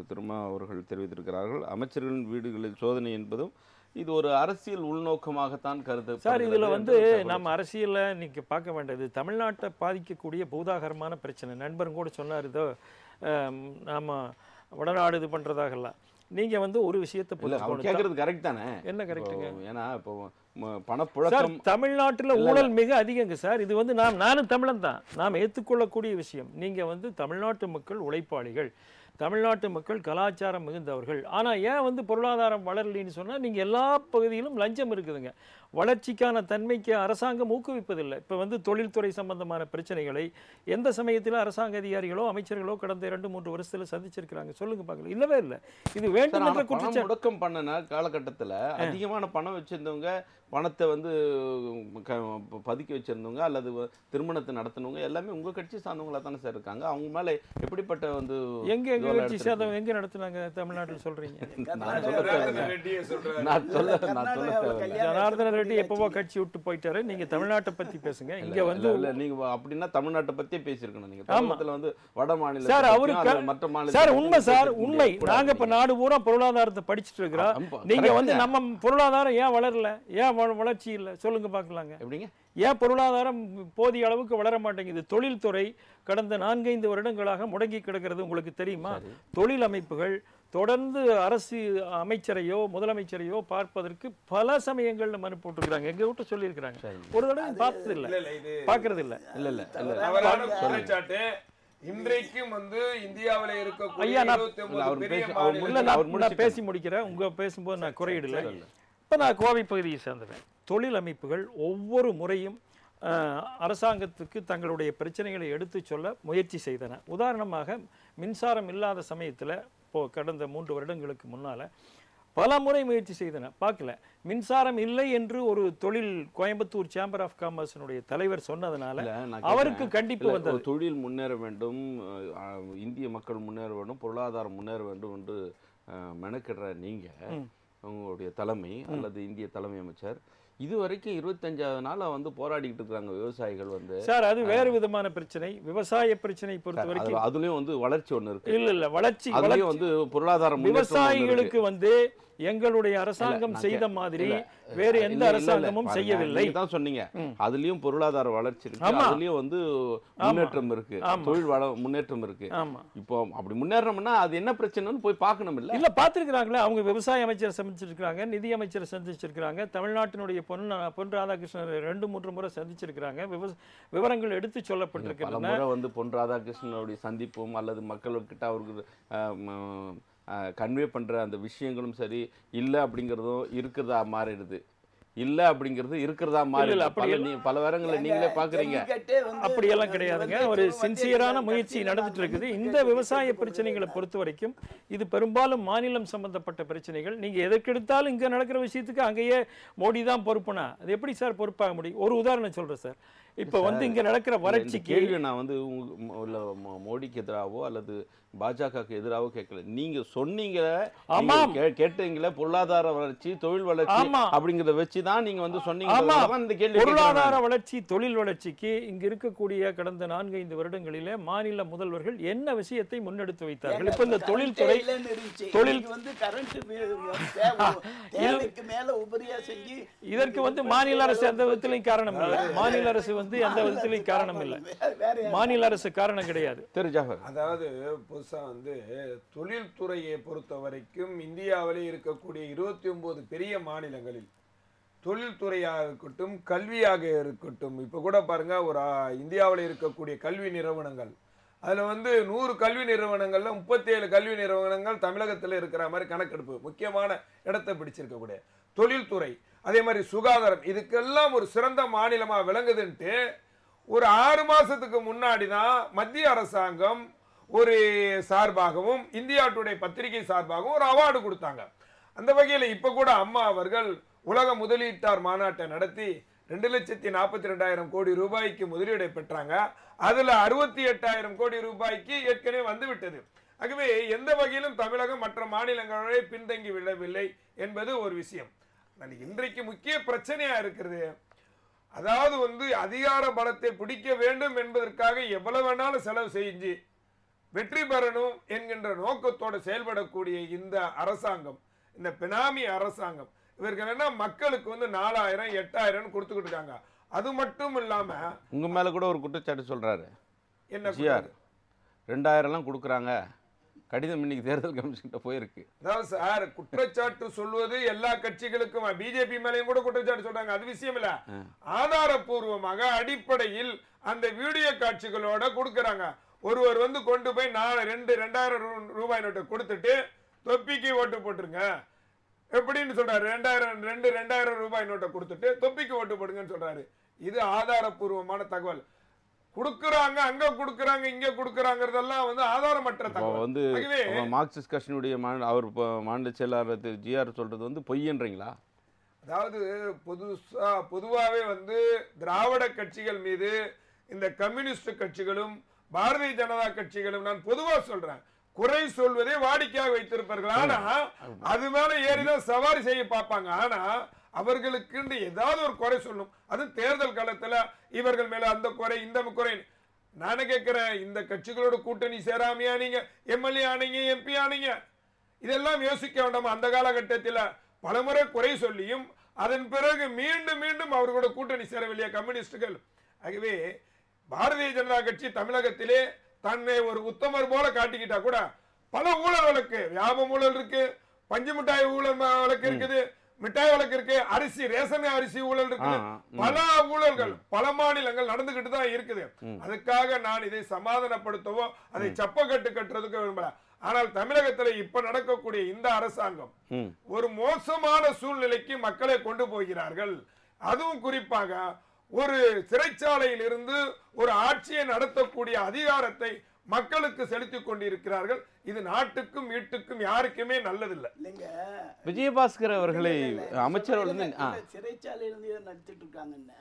திருமா அவர்கள் தெரிவித்திருக்கிறார்கள், அமைச்சர்களின் வீடுகளில் சோதனை என்பதும் இது ஒரு அரசியல் உள்நோக்கமாகத்தான் கருது. சார், இதுல வந்து நம்ம அரசியல்ல இன்னைக்கு பார்க்க வேண்டியது தமிழ்நாட்டை பாதிக்கக்கூடிய பூதாகரமான பிரச்சனை. நண்பரும் கூட சொன்னார், இதோ நாம வடநாடு இது பண்றதாகலாம். நீங்க வந்து ஒரு விஷயத்தை கேட்கறது கரெக்ட் தானே? என்ன கரெக்டுங்க? ஏன்னா இப்போ பணப்புழக்கம் தமிழ்நாட்டில் ஊழல் மிக அதிகங்க சார். இது வந்து நானும் தமிழன் தான், நாம் ஏற்றுக்கொள்ளக்கூடிய விஷயம். நீங்க வந்து தமிழ்நாட்டு மக்கள் உழைப்பாளிகள், தமிழ்நாட்டு மக்கள் கலாச்சாரம் மிகுந்தவர்கள். ஆனால் ஏன் வந்து பொருளாதாரம் வளரலின்னு சொன்னால், நீங்கள் எல்லா பகுதியிலும் லஞ்சம் இருக்குதுங்க. வளர்ச்சிக்கான தன்மைக்கு அரசாங்கம் ஊக்குவிப்பதில்லை. இப்போ வந்து தொழில்துறை சம்பந்தமான பிரச்சனைகளை எந்த சமயத்தில் அரசாங்க அதிகாரிகளோ அமைச்சர்களோ கடந்த 2-3 வருஷத்தில் சந்திச்சிருக்கிறாங்க? சொல்லுங்க பார்க்கலாம். இல்லவே இல்லை. இது வேண்டும் என்ற குற்றச்சாட்டு முடக்கம் பண்ணன காலகட்டத்தில் அதிகமான பணம் வச்சிருந்தவங்க, பணத்தை வந்து பதுக்கி வச்சிருந்தவங்க அல்லது திருமணத்தை நடத்தினவங்க எல்லாமே உங்க கட்சி சார்ந்தவங்களா தானே சார் இருக்காங்க. அவங்க மேல எப்படிப்பட்ட வந்து எங்க கட்சி சார்ந்தவங்க எங்க நடத்துனாங்க தமிழ்நாட்டில் சொல்றீங்க? ஜனார்தன ரெட்டி எப்பவோ கட்சி விட்டு போயிட்டாரு. நீங்க தமிழ்நாட்டை பத்தி பேசுங்க. இங்க வந்து நீங்க அப்படின்னா தமிழ்நாட்டை பத்தியே பேசியிருக்கணும். நீங்க தமிழகத்துல வந்து வட மாநில சார் அவருக்கு மற்ற மாநில சார் உண்மை சார் உண்மை. நாங்க இப்ப நாடு பூரா பொருளாதாரத்தை படிச்சுட்டு இருக்கிறோம். நீங்க வந்து நம்ம பொருளாதாரம் ஏன் வளரல, ஏன் வளர்ச்சி இல்லை சொல்லுங்க பாக்கலாங்க. எப்படிங்க ஏன் பொருளாதாரம் போதிய அளவுக்கு வளர மாட்டேங்குது? தொழில்துறை கடந்த 4-5 வருடங்களாக முடங்கி கிடக்கிறது உங்களுக்கு தெரியுமா? தொழில் அமைப்புகள் தொடர்ந்து அரசு அமைச்சரையோ முதலமைச்சரையோ பார்ப்பதற்கு பல சமயங்கள்ல மனு போட்டுருக்காங்க. எங்க விட்டு சொல்லியிருக்கிறாங்க. ஒரு தடவை பார்த்தது இல்ல, பாக்குறது இல்ல. இன்றைக்கும் வந்து இந்தியாவில இருக்கக்கூடிய ஐயா நான் பேசி முடிக்கிறேன். உங்க பேசும்போது நான் குறையிடல. இப்ப நான் கோவை பகுதியை சேர்ந்தவன். தொழில் அமைப்புகள் ஒவ்வொரு முறையும் அரசாங்கத்துக்கு தங்களுடைய பிரச்சனைகளை எடுத்து சொல்ல முயற்சி செய்தன. உதாரணமாக மின்சாரம் இல்லாத சமயத்தில் கடந்த 3 வருடங்களுக்கு முன்னால பல முறை முயற்சி செய்தன, பார்க்கல. மின்சாரம் இல்லை என்று ஒரு தொழில் கோயம்புத்தூர் சேம்பர் ஆஃப் காமர்ஸினுடைய தலைவர் சொன்னதுனால அவருக்கு கண்டிப்பு வந்தது. தொழில் முன்னேற வேண்டும், இந்திய மக்கள் முன்னேற வேண்டும், பொருளாதாரம் முன்னேற வேண்டும் என்று மெனக்கிடுற நீங்க உங்களுடைய தலைமை அல்லது இந்திய தலைமை அமைச்சர் இதுவரைக்கும் 25வது நாளா வந்து போராடிக்கிட்டு இருக்காங்க விவசாயிகள் வந்து. சார் அது வேறு விதமான பிரச்சனை. விவசாய பிரச்சனை பொறுத்த வரைக்கும் அதுலயும் வந்து வளர்ச்சி ஒண்ணு இருக்கு. இல்ல வளர்ச்சி வந்து பொருளாதாரம் விவசாயிகளுக்கு வந்து எங்களுடைய அரசாங்கம் செய்த மாதிரி வேற எந்த அரசாங்கமும் செய்யவில்லை தான் சொன்னீங்க. அதுலயும் பொருளாதார வளர்ச்சி இருக்கு, அதுலயும் வந்து முன்னேற்றம் இருக்கு, தொழில் முன்னேற்றம் இருக்கு. இப்போ அப்படி முன்னேறணும்னா அது என்ன பிரச்சனைன்னு போய் பார்க்கணும். இல்ல பார்த்திருக்கிறாங்களே, அவங்க விவசாய அமைச்சர் சந்திச்சிருக்காங்க, நிதி அமைச்சர் சந்திச்சிருக்காங்க, தமிழ்நாட்டினுடைய பொன் ராதாகிருஷ்ணன் 2-3 முறை சந்திச்சிருக்காங்க. விவரங்கள் எடுத்து சொல்லப்பட்டிருக்கிறது. முறை வந்து பொன் ராதாகிருஷ்ணனுடைய சந்திப்பும் அல்லது மக்கள்கிட்ட அவருக்கு கன்வே பண்ற அந்த விஷயங்களும் சரி இல்ல அப்படிங்கறதும் இருக்கிறதா மாறிடுது. இல்ல அப்படிங்கிறது இருக்கிறதா மாறி பல வேறங்களை நீங்களே பாக்குறீங்க. அப்படியெல்லாம் கிடையாதுங்க. ஒரு சின்சியரான முயற்சி நடந்துட்டு இருக்குது. இந்த விவசாய பிரச்சனைகளை பொறுத்த வரைக்கும் இது பெரும்பாலும் மாநிலம் சம்பந்தப்பட்ட பிரச்சனைகள். நீங்க எதற்கெடுத்தாலும் இங்க நடக்கிற விஷயத்துக்கு அங்கேயே மோடி தான் பொறுப்புனா அது எப்படி சார் பொறுப்பாக முடியும்? ஒரு உதாரணம் சொல்றேன் சார். இப்ப வந்து இங்க நடக்கிற வறட்சிக்கு கேள்வி நான் வந்து மோடிக்கு எதிராகவோ அல்லது பாஜகவுக்கு எதிராகவோ கேட்கல. நீங்க சொன்னீங்க, கேட்டீங்களே பொருளாதார வளர்ச்சி தொழில் வளர்ச்சி அப்படிங்கறத வச்சுதான் நீங்க வந்து சொன்னீங்க. பொருளாதார வளர்ச்சி தொழில் வளர்ச்சிக்கு இங்க இருக்கக்கூடிய கடந்த 4-5 வருடங்களிலே மாநில முதல்வர்கள் என்ன விஷயத்தை முன்னெடுத்து வைத்தார்கள்? இப்ப இந்த தொழில்துறை இதற்கு வந்து மாநில அரசு எந்த விதத்திலையும் காரணம் இல்லை. மாநில அரசு வந்து எந்த விதத்திலையும் காரணம் இல்லை. மாநில அரசு காரணம் கிடையாது. அதாவது புதுசா வந்து தொழில்துறையை பொறுத்த வரைக்கும் இந்தியாவிலே இருக்கக்கூடிய 29 பெரிய மாநிலங்களில் தொழில்துறையாக இருக்கட்டும் கல்வியாக இருக்கட்டும், இப்ப கூட பாருங்க ஒரு இந்தியாவில் இருக்கக்கூடிய கல்வி நிறுவனங்கள் அதுல வந்து 100 கல்வி நிறுவனங்கள்ல 37 கல்வி நிறுவனங்கள் தமிழகத்துல இருக்கிற மாதிரி கணக்கெடுப்பு முக்கியமான இடத்தை பிடிச்சிருக்கக்கூடிய தொழில்துறை. அதே மாதிரி சுகாதாரம், இதுக்கெல்லாம் ஒரு சிறந்த மாநிலமா விளங்குதுன்ட்டு ஒரு 6 மாசத்துக்கு முன்னாடி தான் மத்திய அரசாங்கம் ஒரு சார்பாகவும் இந்தியா டுடே பத்திரிகை சார்பாகவும் ஒரு அவார்டு கொடுத்தாங்க. அந்த வகையில் இப்ப கூட அம்மா அவர்கள் உலக முதலீட்டார் மாநாட்டை நடத்தி 2,42,000 கோடி ரூபாய்க்கு முதலீடை பெற்றாங்க. அதுல 68,000 கோடி ரூபாய்க்கு ஏற்கனவே வந்து விட்டது. ஆகவே எந்த வகையிலும் தமிழகம் மற்ற மாநிலங்களோட பின்தங்கி விடவில்லை என்பது ஒரு விஷயம். இன்றைக்கு முக்கிய பிரச்சனையா இருக்கிறது, அதாவது வந்து அதிகார பலத்தை பிடிக்க வேண்டும் என்பதற்காக எவ்வளவு வேணாலும் செலவு செஞ்சு வெற்றி பெறணும் என்கின்ற நோக்கத்தோடு செயல்படக்கூடிய இந்த அரசாங்கம், இந்த பினாமி அரசாங்கம், இவர்கள் என்ன மக்களுக்கு வந்து 4,000 8,000 கொடுத்துக்கிட்டு இருக்காங்க. அது மட்டும் இல்லாம உங்க மேல கூட ஒரு குற்றச்சாட்டு சொல்றாரு. என்ன 2,000 கொடுக்குறாங்க, கடிதம் இன்னைக்கு தேர்தல் கமிஷன் போயிருக்கு. அதாவது சார் குற்றச்சாட்டு சொல்வது எல்லா கட்சிகளுக்கும், பிஜேபி மேலையும் கூட குற்றச்சாட்டு சொல்றாங்க, அது விஷயம் இல்ல. ஆதாரபூர்வமாக அடிப்படையில் அந்த வீடியோ காட்சிகளோட கொடுக்கறாங்க. ஒருவர் வந்து கொண்டு போய் 2,000 ரூபாய் நோட்டை கொடுத்துட்டு தொப்பிக்கு ஓட்டு போட்டுருங்க எப்படின்னு சொல்றாரு. 2,000 ரூபாய் நோட்டை கொடுத்துட்டு தொப்பிக்கு ஓட்டு போடுங்கன்னு சொல்றாரு. இது ஆதாரபூர்வமான தகவல். கொடுக்கறாங்க, அங்க கொடுக்கறாங்க, இங்க கொடுக்கறாங்கறதெல்லாம் வந்து ஆதாரமற்ற தகவல். வந்து மார்க்சிஸ்ட் கட்சியினுடைய அவர் மாநில செயலாளர் ஜிஆர் சொல்றது வந்து பொய்ன்றீங்களா? அதாவது பொதுவாவே வந்து திராவிட கட்சிகள் மீது இந்த கம்யூனிஸ்ட் கட்சிகளும் பாரதிய ஜனதா கட்சிகளும், நான் பொதுவா சொல்றேன், குறை சொல்வதே வாடிக்கையாக வைத்திருப்பார்கள். ஆனா அது மேல ஏறிதான் சவாரி செய்ய பார்ப்பாங்க. ஆனா அவர்களுக்கு ஏதாவது ஒரு குறை சொல்லும். அது தேர்தல் காலத்துல இவர்கள் மேல அந்த குறை இந்த குறை. நானே கேட்கிறேன், இந்த கட்சிகளோட கூட்டணி சேராமையா நீங்க எம்எல்ஏ ஆனீங்க, எம்பி ஆனீங்க? இதெல்லாம் யோசிக்க வேண்டாமா? அந்த காலகட்டத்தில் பலமுறை குறை சொல்லியும் அதன் பிறகு மீண்டும் மீண்டும் அவர்களோட கூட்டணி சேரவில்லையா கம்யூனிஸ்டுகள்? ஆகவே பாரதிய ஜனதா கட்சி தமிழகத்திலே தன்னை ஒரு உத்தமர் போல காட்டிக்கிட்டா கூட பல ஊழல் வழக்கு, வியாபம் ஊழல் இருக்கு, பஞ்சு மிட்டாய் ஊழல் வழக்கு இருக்குது, மிட்டாய் வழக்கு இருக்கு, அரிசி ரேஷன் அரிசி ஊழல் இருக்கு, பல ஊழல்கள் பல மாநிலங்கள் நடந்துகிட்டு தான் இருக்குது. அதுக்காக நான் இதை சமாதானப்படுத்தவோ அதை சப்பக்கட்டு கட்டுறதுக்கு விரும்பல. ஆனால் தமிழகத்தில் இப்ப நடக்கக்கூடிய இந்த அரசாங்கம் ஒரு மோசமான சூழ்நிலைக்கு மக்களை கொண்டு போகிறார்கள். அதுவும் குறிப்பாக ஒரு சிறைச்சாலையில் இருந்து ஒரு ஆட்சியை நடத்தக்கூடிய அதிகாரத்தை மக்களுக்கு செலுத்திக் கொண்டிருக்கிறார்கள். இது நாட்டுக்கும் வீட்டுக்கும் யாருக்குமே நல்லதில்லை. விஜயபாஸ்கர் அவர்களை அமைச்சர் சிறைச்சாலையிலிருந்து நடத்திட்டு இருக்காங்கன்னா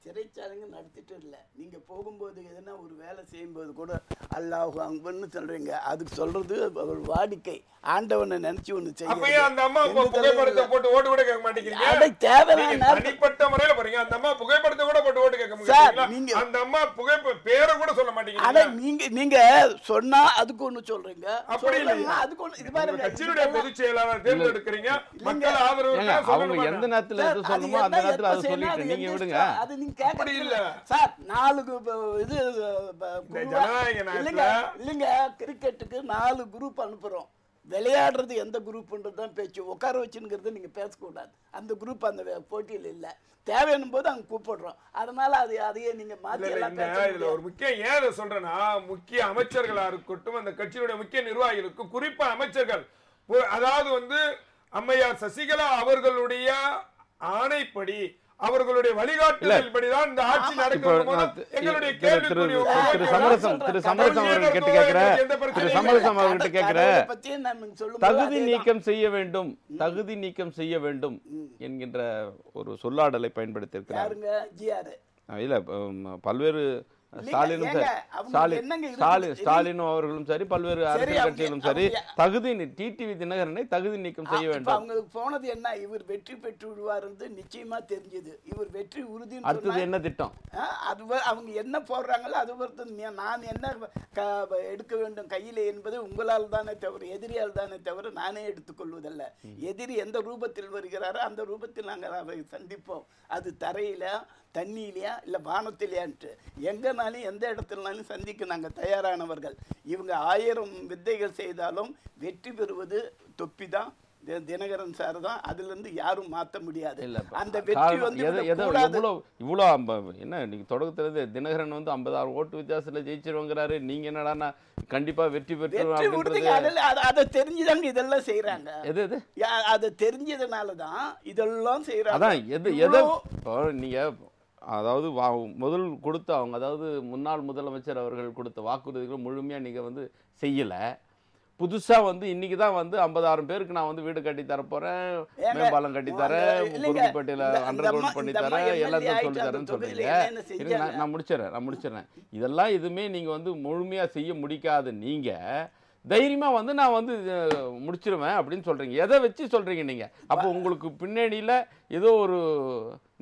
சிறைச்சாலைங்க நடத்திட்டு இல்லை. நீங்க போகும்போது எதுனா ஒரு வேலை செய்யும்போது கூட அல்லாஹ் அக்பர்னு சொல்றீங்க. அதுக்கு சொல்றது ஒரு வாடிக்கை. ஆண்டவனை நினைச்சு ஒண்ணு செய்ய அந்த அம்மா புகைப்படத்தை போட்டு ஓட்டு கூட கேட்க மாட்டேங்கிறீங்க. தனிப்பட்ட முறையில போறீங்க. அந்த அம்மா புகைப்படத்தை கூட போட்டு ஓட்டு கேட்க மாட்டீங்களா? அந்த அம்மா பேரை கூட சொல்ல மாட்டேங்கிறீங்க. நீங்க சொன்னா அதுக்கு ஒண்ணு சொல்றீங்க, அப்படி இல்லை. அதுக்கு ஒண்ணு இது பாருங்க, கட்சியுடைய பொதுச் செயலாளர் தேர்ந்தெடுக்கிறீங்க, மக்கள் ஆதரவு அவங்க எந்த நேரத்துல எது சொல்லணுமோ அந்த நேரத்துல அதை சொல்லிட்டு நீங்க விடுங்க. அது நீங்க கேட்கறது இல்ல சார். 4 இது இல்லைங்க, கிரிக்கெட்டுக்கு 4 குரூப் அனுப்புறோம். விளையாடுறது எந்த குரூப்ன்றது தான் பேச்சு. உட்கார வச்சுங்கிறது நீங்க பேசக்கூடாது. அந்த குரூப் அந்த போட்டியில் இல்ல. தேவையான போது அங்க கூப்பிடுறோம். அதனால அதையே நீங்க மாத்தி எல்லாம் இதுல ஒரு முக்கியம் ஏன் சொல்றேன்னா, முக்கிய அமைச்சர்களா இருக்கட்டும், அந்த கட்சியுடைய முக்கிய நிர்வாகிகளுக்கும், குறிப்பா அமைச்சர்கள், அதாவது அம்மையார் சசிகலா அவர்களுடைய ஆணைப்படி அவர்களுடைய வழிகாட்டுதல்படிதான் இந்த ஆட்சி நடக்கும். எங்களுடைய திரு சமரசம் அவர்கிட்ட கேட்கிற தகுதி நீக்கம் செய்ய வேண்டும், தகுதி நீக்கம் செய்ய வேண்டும் என்கின்ற ஒரு சொல்லாடலை பயன்படுத்தி இருக்கிறார். இல்ல பல்வேறு ஸ்டாலினும் அவர்களும் சரி, பல்வேறு அரசியல் கட்சிகளும் சரி, டிடிவி தினகரனை தகுதி நீக்கம் செய்ய வேண்டும். அவங்களுக்கு போனது என்ன, இவர் வெற்றி பெற்று விடுவார் நிச்சயமா தெரிஞ்சது. இவர் வெற்றி உறுதி. அடுத்தது என்ன திட்டம், அது அவங்க என்ன போடுறாங்களோ அது நான் என்ன எடுக்க வேண்டும் கையில என்பது உங்களால் தானே தவிர, எதிரியால் தானே தவிர நானே எடுத்துக்கொள்வதல்ல. எதிரி எந்த ரூபத்தில் வருகிறாரோ அந்த ரூபத்தில் நாங்கள் அதை சந்திப்போம். அது தரையில, தண்ணியிலையா இல்ல வானத்திலையான்ட்டு எங்கனாலும் எந்த இடத்துலனாலும் சந்திக்க நாங்கள் தயாரானவர்கள். இவங்க 1000 வித்தைகள் செய்தாலும் வெற்றி பெறுவது தொப்பி தான், தினகரன் சார் தான். அதுல இருந்து யாரும் மாற்ற முடியாது. அந்த வெற்றி இவ்வளோ என்ன நீங்க தொடக்கத்துல தினகரன் 56 ஓட்டு வித்தியாசத்துல ஜெயிச்சிருவாங்கிறாரு. நீங்க என்னடா கண்டிப்பா வெற்றி பெற்று அதை தெரிஞ்சுதாங்க இதெல்லாம் செய்யறாங்க. அதை தெரிஞ்சதுனாலதான் இதெல்லாம் செய்யறாங்க. நீங்க அதாவது முதல் கொடுத்த அவங்க, அதாவது முன்னாள் முதலமைச்சர் அவர்கள் கொடுத்த வாக்குறுதிகள் முழுமையா நீங்க செய்யல. புதுசா இன்னைக்கு தான் 56 பேருக்கு நான் வீடு கட்டி தர போறேன், மேம்பாலம் கட்டி தரேன், குருப்பேட்டையில அண்டர் கிரவுண்ட் பண்ணி தரேன், எல்லாத்தையும் சொல்லி தரேன்னு சொல்றீங்க. நான் முடிச்சிடறேன். இதெல்லாம் எதுவுமே நீங்க முழுமையா செய்ய முடிக்காத நீங்க தைரியமா நான் முடிச்சிருவேன் அப்படின்னு சொல்றீங்க. எதை வச்சு சொல்றீங்க நீங்க? அப்போ உங்களுக்கு பின்னணியில ஏதோ ஒரு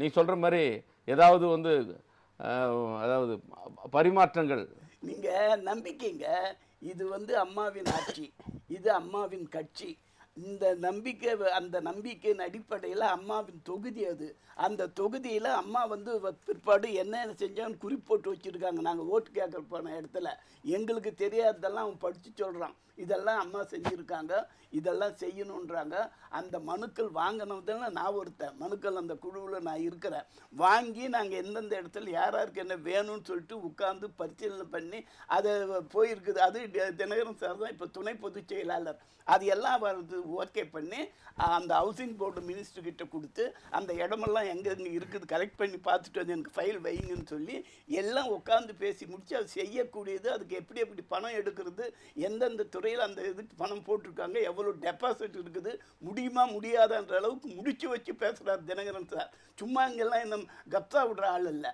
நீ சொல்ற மாதிரி ஏதாவது அதாவது பரிமாற்றங்கள். நீங்க நம்பிக்கைங்க. இது அம்மாவின் ஆட்சி, இது அம்மாவின் கட்சி. இந்த நம்பிக்கை, அந்த நம்பிக்கையின் அடிப்படையில் அம்மாவின் தொகுதி அது. அந்த தொகுதியில் அம்மா பிற்பாடு என்ன செஞ்சான்னு குறிப்போட்டு வச்சுருக்காங்க. நாங்கள் ஓட்டு கேட்க போன இடத்துல எங்களுக்கு தெரியாததெல்லாம் அவன் படித்து சொல்கிறான். இதெல்லாம் அம்மா செஞ்சுருக்காங்க, இதெல்லாம் செய்யணுன்றாங்க. அந்த மனுக்கள் வாங்கினதுல நான் ஒருத்தன், மனுக்கள் அந்த குழுவில் நான் இருக்கிறேன். வாங்கி நாங்கள் எந்தெந்த இடத்துல யாராருக்கு என்ன வேணும்னு சொல்லிட்டு உட்காந்து பரிசீலனை பண்ணி அதை போயிருக்குது. அது தினகரன் சார் தான் இப்போ துணை பொதுச் செயலாளர். அது எல்லாம் ஓகே பண்ணி அந்த ஹவுசிங் போர்டு மினிஸ்டர்கிட்ட கொடுத்து அந்த இடமெல்லாம் எங்கெங்கே இருக்குது கலெக்ட் பண்ணி பார்த்துட்டு வந்து எனக்கு ஃபைல் வைங்கன்னு சொல்லி எல்லாம் உட்காந்து பேசி முடிச்சு அது செய்யக்கூடியது. அதுக்கு எப்படி எப்படி பணம் எடுக்கிறது, எந்தெந்த துறையில் அந்த இதுக்கு பணம் போட்டிருக்காங்க, எவ்வளோ டெபாசிட் இருக்குது, முடியுமா முடியாதன்ற அளவுக்கு முடிச்சு வச்சு பேசுகிறார் தினகரன் சார். சும்மா இங்கெல்லாம் இன்னும் கப்சா விடுற ஆள் இல்லை.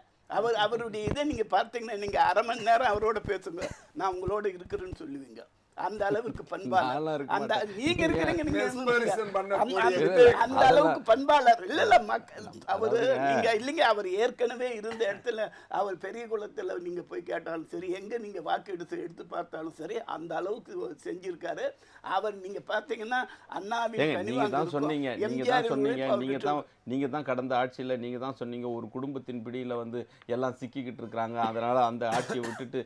அவருடைய இதை நீங்கள் பார்த்தீங்கன்னா நீங்கள் 1/2 மணி நேரம் அவரோட பேசுங்க, நான் உங்களோட இருக்கிறேன்னு சொல்லுவீங்க. அந்த அளவுக்கு நான்லாம் பண்பாளர். இருக்க அந்த மாட்டேன். நீங்க இருக்கிறீங்க, நீங்க mesmerism பண்ணக்கூடிய அந்த அளவுக்கு பண்பாளர் இல்ல மக்கள் அவரு. நீங்க இல்லைங்க, அவர் ஏற்கனவே இருந்த இடத்துல அவர் பெரிய குளத்துல நீங்க போய் கேட்டாலும் சரி, எங்க நீங்க வாக்கு எடுத்து பார்த்தாலும் சரி, அந்த அளவுக்கு செஞ்சிருக்காரு அவர். நீங்க பாத்தீங்கன்னா அண்ணாவின் நீங்க தான் சொன்னீங்க, நீங்க தான் கடந்த ஆட்சியில நீங்க தான் சொன்னீங்க ஒரு குடும்பத்தின் பிடியில வந்து எல்லாம் சிக்கிக்கிட்டு இருக்காங்க, அதனால அந்த ஆட்சியை விட்டுட்டு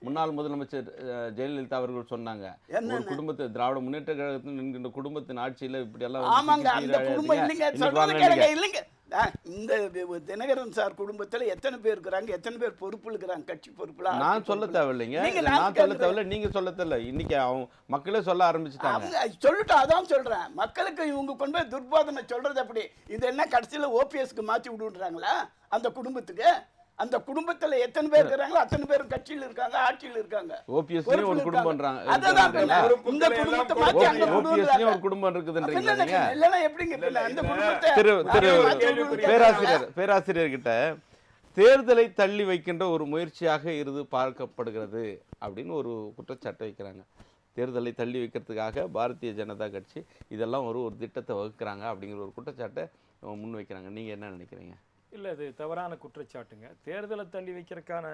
முன்னாள் முதலமைச்சர் ஜெயலலிதா அவர்கள் சொன்னாங்க, ஒரு குடும்பத்தை திராவிட முன்னேற்ற கழகத்தில் என்கின்ற குடும்பத்தின் ஆட்சியில இப்படி எல்லாம் இல்லைங்க. இந்த தினகரன் சார் குடும்பத்துல எத்தனை பேர் இருக்கிறாங்க, எத்தனை பேர் பொறுப்பு இருக்கிறாங்க, கட்சி பொறுப்புல. நான் சொல்ல தேவையில்லைங்க, நான் சொல்ல தேவையில்ல, நீங்க சொல்ல தேவையில்ல. இன்னைக்கு அவங்க மக்களே சொல்ல ஆரம்பிச்சுட்டாங்க. சொல்லிட்டு அதான் சொல்றேன், மக்களுக்கு இவங்க கொண்டு போய் துர்பாதனை சொல்றது அப்படி. இது என்ன கடைசியில ஓபிஎஸ்க்கு மாத்தி விடுன்றாங்களா அந்த குடும்பத்துக்கு? அந்த குடும்பத்துல எத்தனை பேர் இருக்காங்களோ அத்தனை பேர் கட்சியில் இருக்காங்க, ஆட்சியில் இருக்காங்க. ஓபிஎஸ்லயும் ஒரு குடும்பம்ன்றாங்க. அதுதான் இந்த குடும்பத்தை மாத்தி அந்த ஓபிஎஸ்லயும் ஒரு குடும்பம் இருக்குதுன்றீங்க. இல்லனா எப்படிங்க அந்த குடும்பத்தை பேராசிரியர் கிட்ட தேர்தலை தள்ளி வைக்கின்ற ஒரு முயற்சியாக இது பார்க்கப்படுகிறது அப்படின்னு ஒரு குற்றச்சாட்டு வைக்கிறாங்க. தேர்தலை தள்ளி வைக்கிறதுக்காக பாரதிய ஜனதா கட்சி இதெல்லாம் ஒரு திட்டத்தை வகுக்கிறாங்க அப்படிங்கிற ஒரு குற்றச்சாட்டை முன் வைக்கிறாங்க. நீங்க என்ன நினைக்கிறீங்க? இல்லை, அது தவறான குற்றச்சாட்டுங்க. தேர்தலை தள்ளி வைக்கிறதுக்கான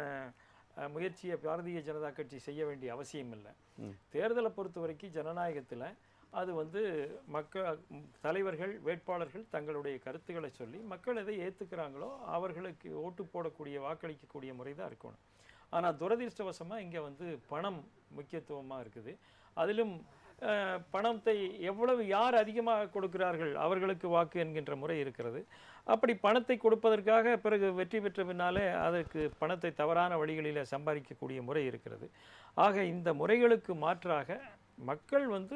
முயற்சியை பாரதிய ஜனதா கட்சி செய்ய வேண்டிய அவசியம் இல்லை. தேர்தலை பொறுத்த வரைக்கும் ஜனநாயகத்தில் அது வந்து தலைவர்கள் வேட்பாளர்கள் தங்களுடைய கருத்துக்களை சொல்லி மக்கள் எதை ஏற்றுக்கிறாங்களோ அவர்களுக்கு ஓட்டு போடக்கூடிய வாக்களிக்கக்கூடிய முறை தான் இருக்கணும். ஆனால் துரதிர்ஷ்டவசமாக இங்கே வந்து பணம் முக்கியத்துவமாக இருக்குது. அதிலும் பணத்தை எவ்வளவு யார் அதிகமாக கொடுக்கிறார்கள் அவர்களுக்கு வாக்கு என்கின்ற முறை இருக்கிறது. அப்படி பணத்தை கொடுப்பதற்காக பிறகு வெற்றி பெற்ற பின்னாலே அதற்கு பணத்தை தவறான வழிகளில் சம்பாதிக்கக்கூடிய முறை இருக்கிறது. ஆக இந்த முறைகளுக்கு மாற்றாக மக்கள் வந்து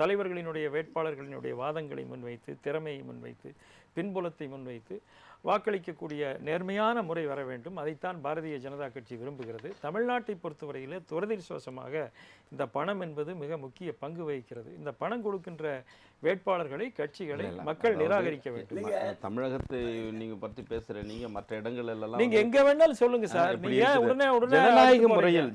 தலைவர்களினுடைய வேட்பாளர்களினுடைய வாதங்களை முன்வைத்து, திறமையை முன்வைத்து, பின்புலத்தை முன்வைத்து வாக்களிக்கக்கூடிய நேர்மையான முறை வர வேண்டும். அதைத்தான் பாரதிய ஜனதா கட்சி விரும்புகிறது. தமிழ்நாட்டை பொறுத்தவரையில் துரதிர்ஷ்டவசமாக இந்த பணம் என்பது மிக முக்கிய பங்கு வகிக்கிறது. இந்த பணம் கொடுக்கின்ற வேட்பாளர்களை, கட்சிகளை மக்கள் நிராகரிக்க வேண்டும். தமிழகத்தை நீங்க பற்றி பேசுற நீங்க மற்ற இடங்கள் எல்லாம் நீங்க எங்க வேணாலும் சொல்லுங்க சார். உடனே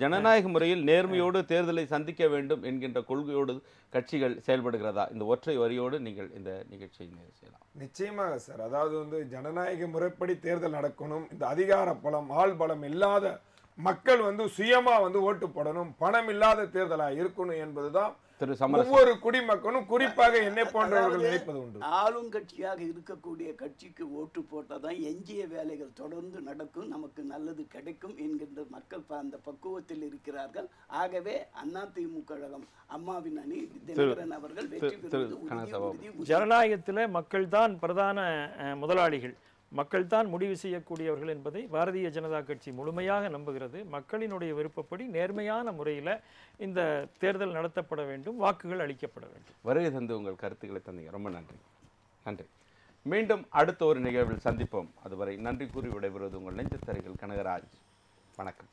ஜனநாயக முறையில் நேர்மையோடு தேர்தலை சந்திக்க வேண்டும் என்கின்ற கொள்கையோடு கட்சிகள் செயல்படுகிறதா? இந்த ஒற்றை வரியோடு நீங்கள் இந்த நிகழ்ச்சியை செய்யலாம். நிச்சயமாக சார். அதாவது வந்து ஜனநாயக முறைப்படி தேர்தல் நடக்கணும். இந்த அதிகார பலம், ஆள் பலம் இல்லாத மக்கள் வந்து சுயமா வந்து ஓட்டு போடணும், பணம் இல்லாத தேர்தலா இருக்கணும் என்பதுதான் ஒவ்வொரு குடிமக்களும், குறிப்பாக என்னை போன்றவர்கள் நினைப்பது உண்டு. ஆளும் கட்சியாக இருக்கக்கூடிய கட்சிக்கு ஓட்டு போட்டாதான் எஞ்சிய வேலைகள் தொடர்ந்து நடக்கும், நமக்கு நல்லது கிடைக்கும் என்கின்ற மக்கள் அந்த பக்குவத்தில் இருக்கிறார்கள். ஆகவே அதிமுக கழகம், அம்மாவின் அணி, தினகரன் அவர்கள் வெற்றி பெறுவது. ஜனநாயகத்தில் மக்கள் தான் பிரதான முதலாளிகள், மக்கள் தான் முடிவு செய்யக்கூடியவர்கள் என்பதை பாரதிய ஜனதா கட்சி முழுமையாக நம்புகிறது. மக்களினுடைய விருப்பப்படி நேர்மையான முறையில் இந்த தேர்தல் நடத்தப்பட வேண்டும், வாக்குகள் அளிக்கப்பட வேண்டும். வருகை தந்து உங்கள் கருத்துக்களை தந்தீங்க, ரொம்ப நன்றி. நன்றி. மீண்டும் அடுத்த ஒரு நிகழ்வில் சந்திப்போம். அதுவரை நன்றி கூறி விடைபெறுவது உங்கள் நெஞ்சத்தரைகள் கனகராஜ். வணக்கம்.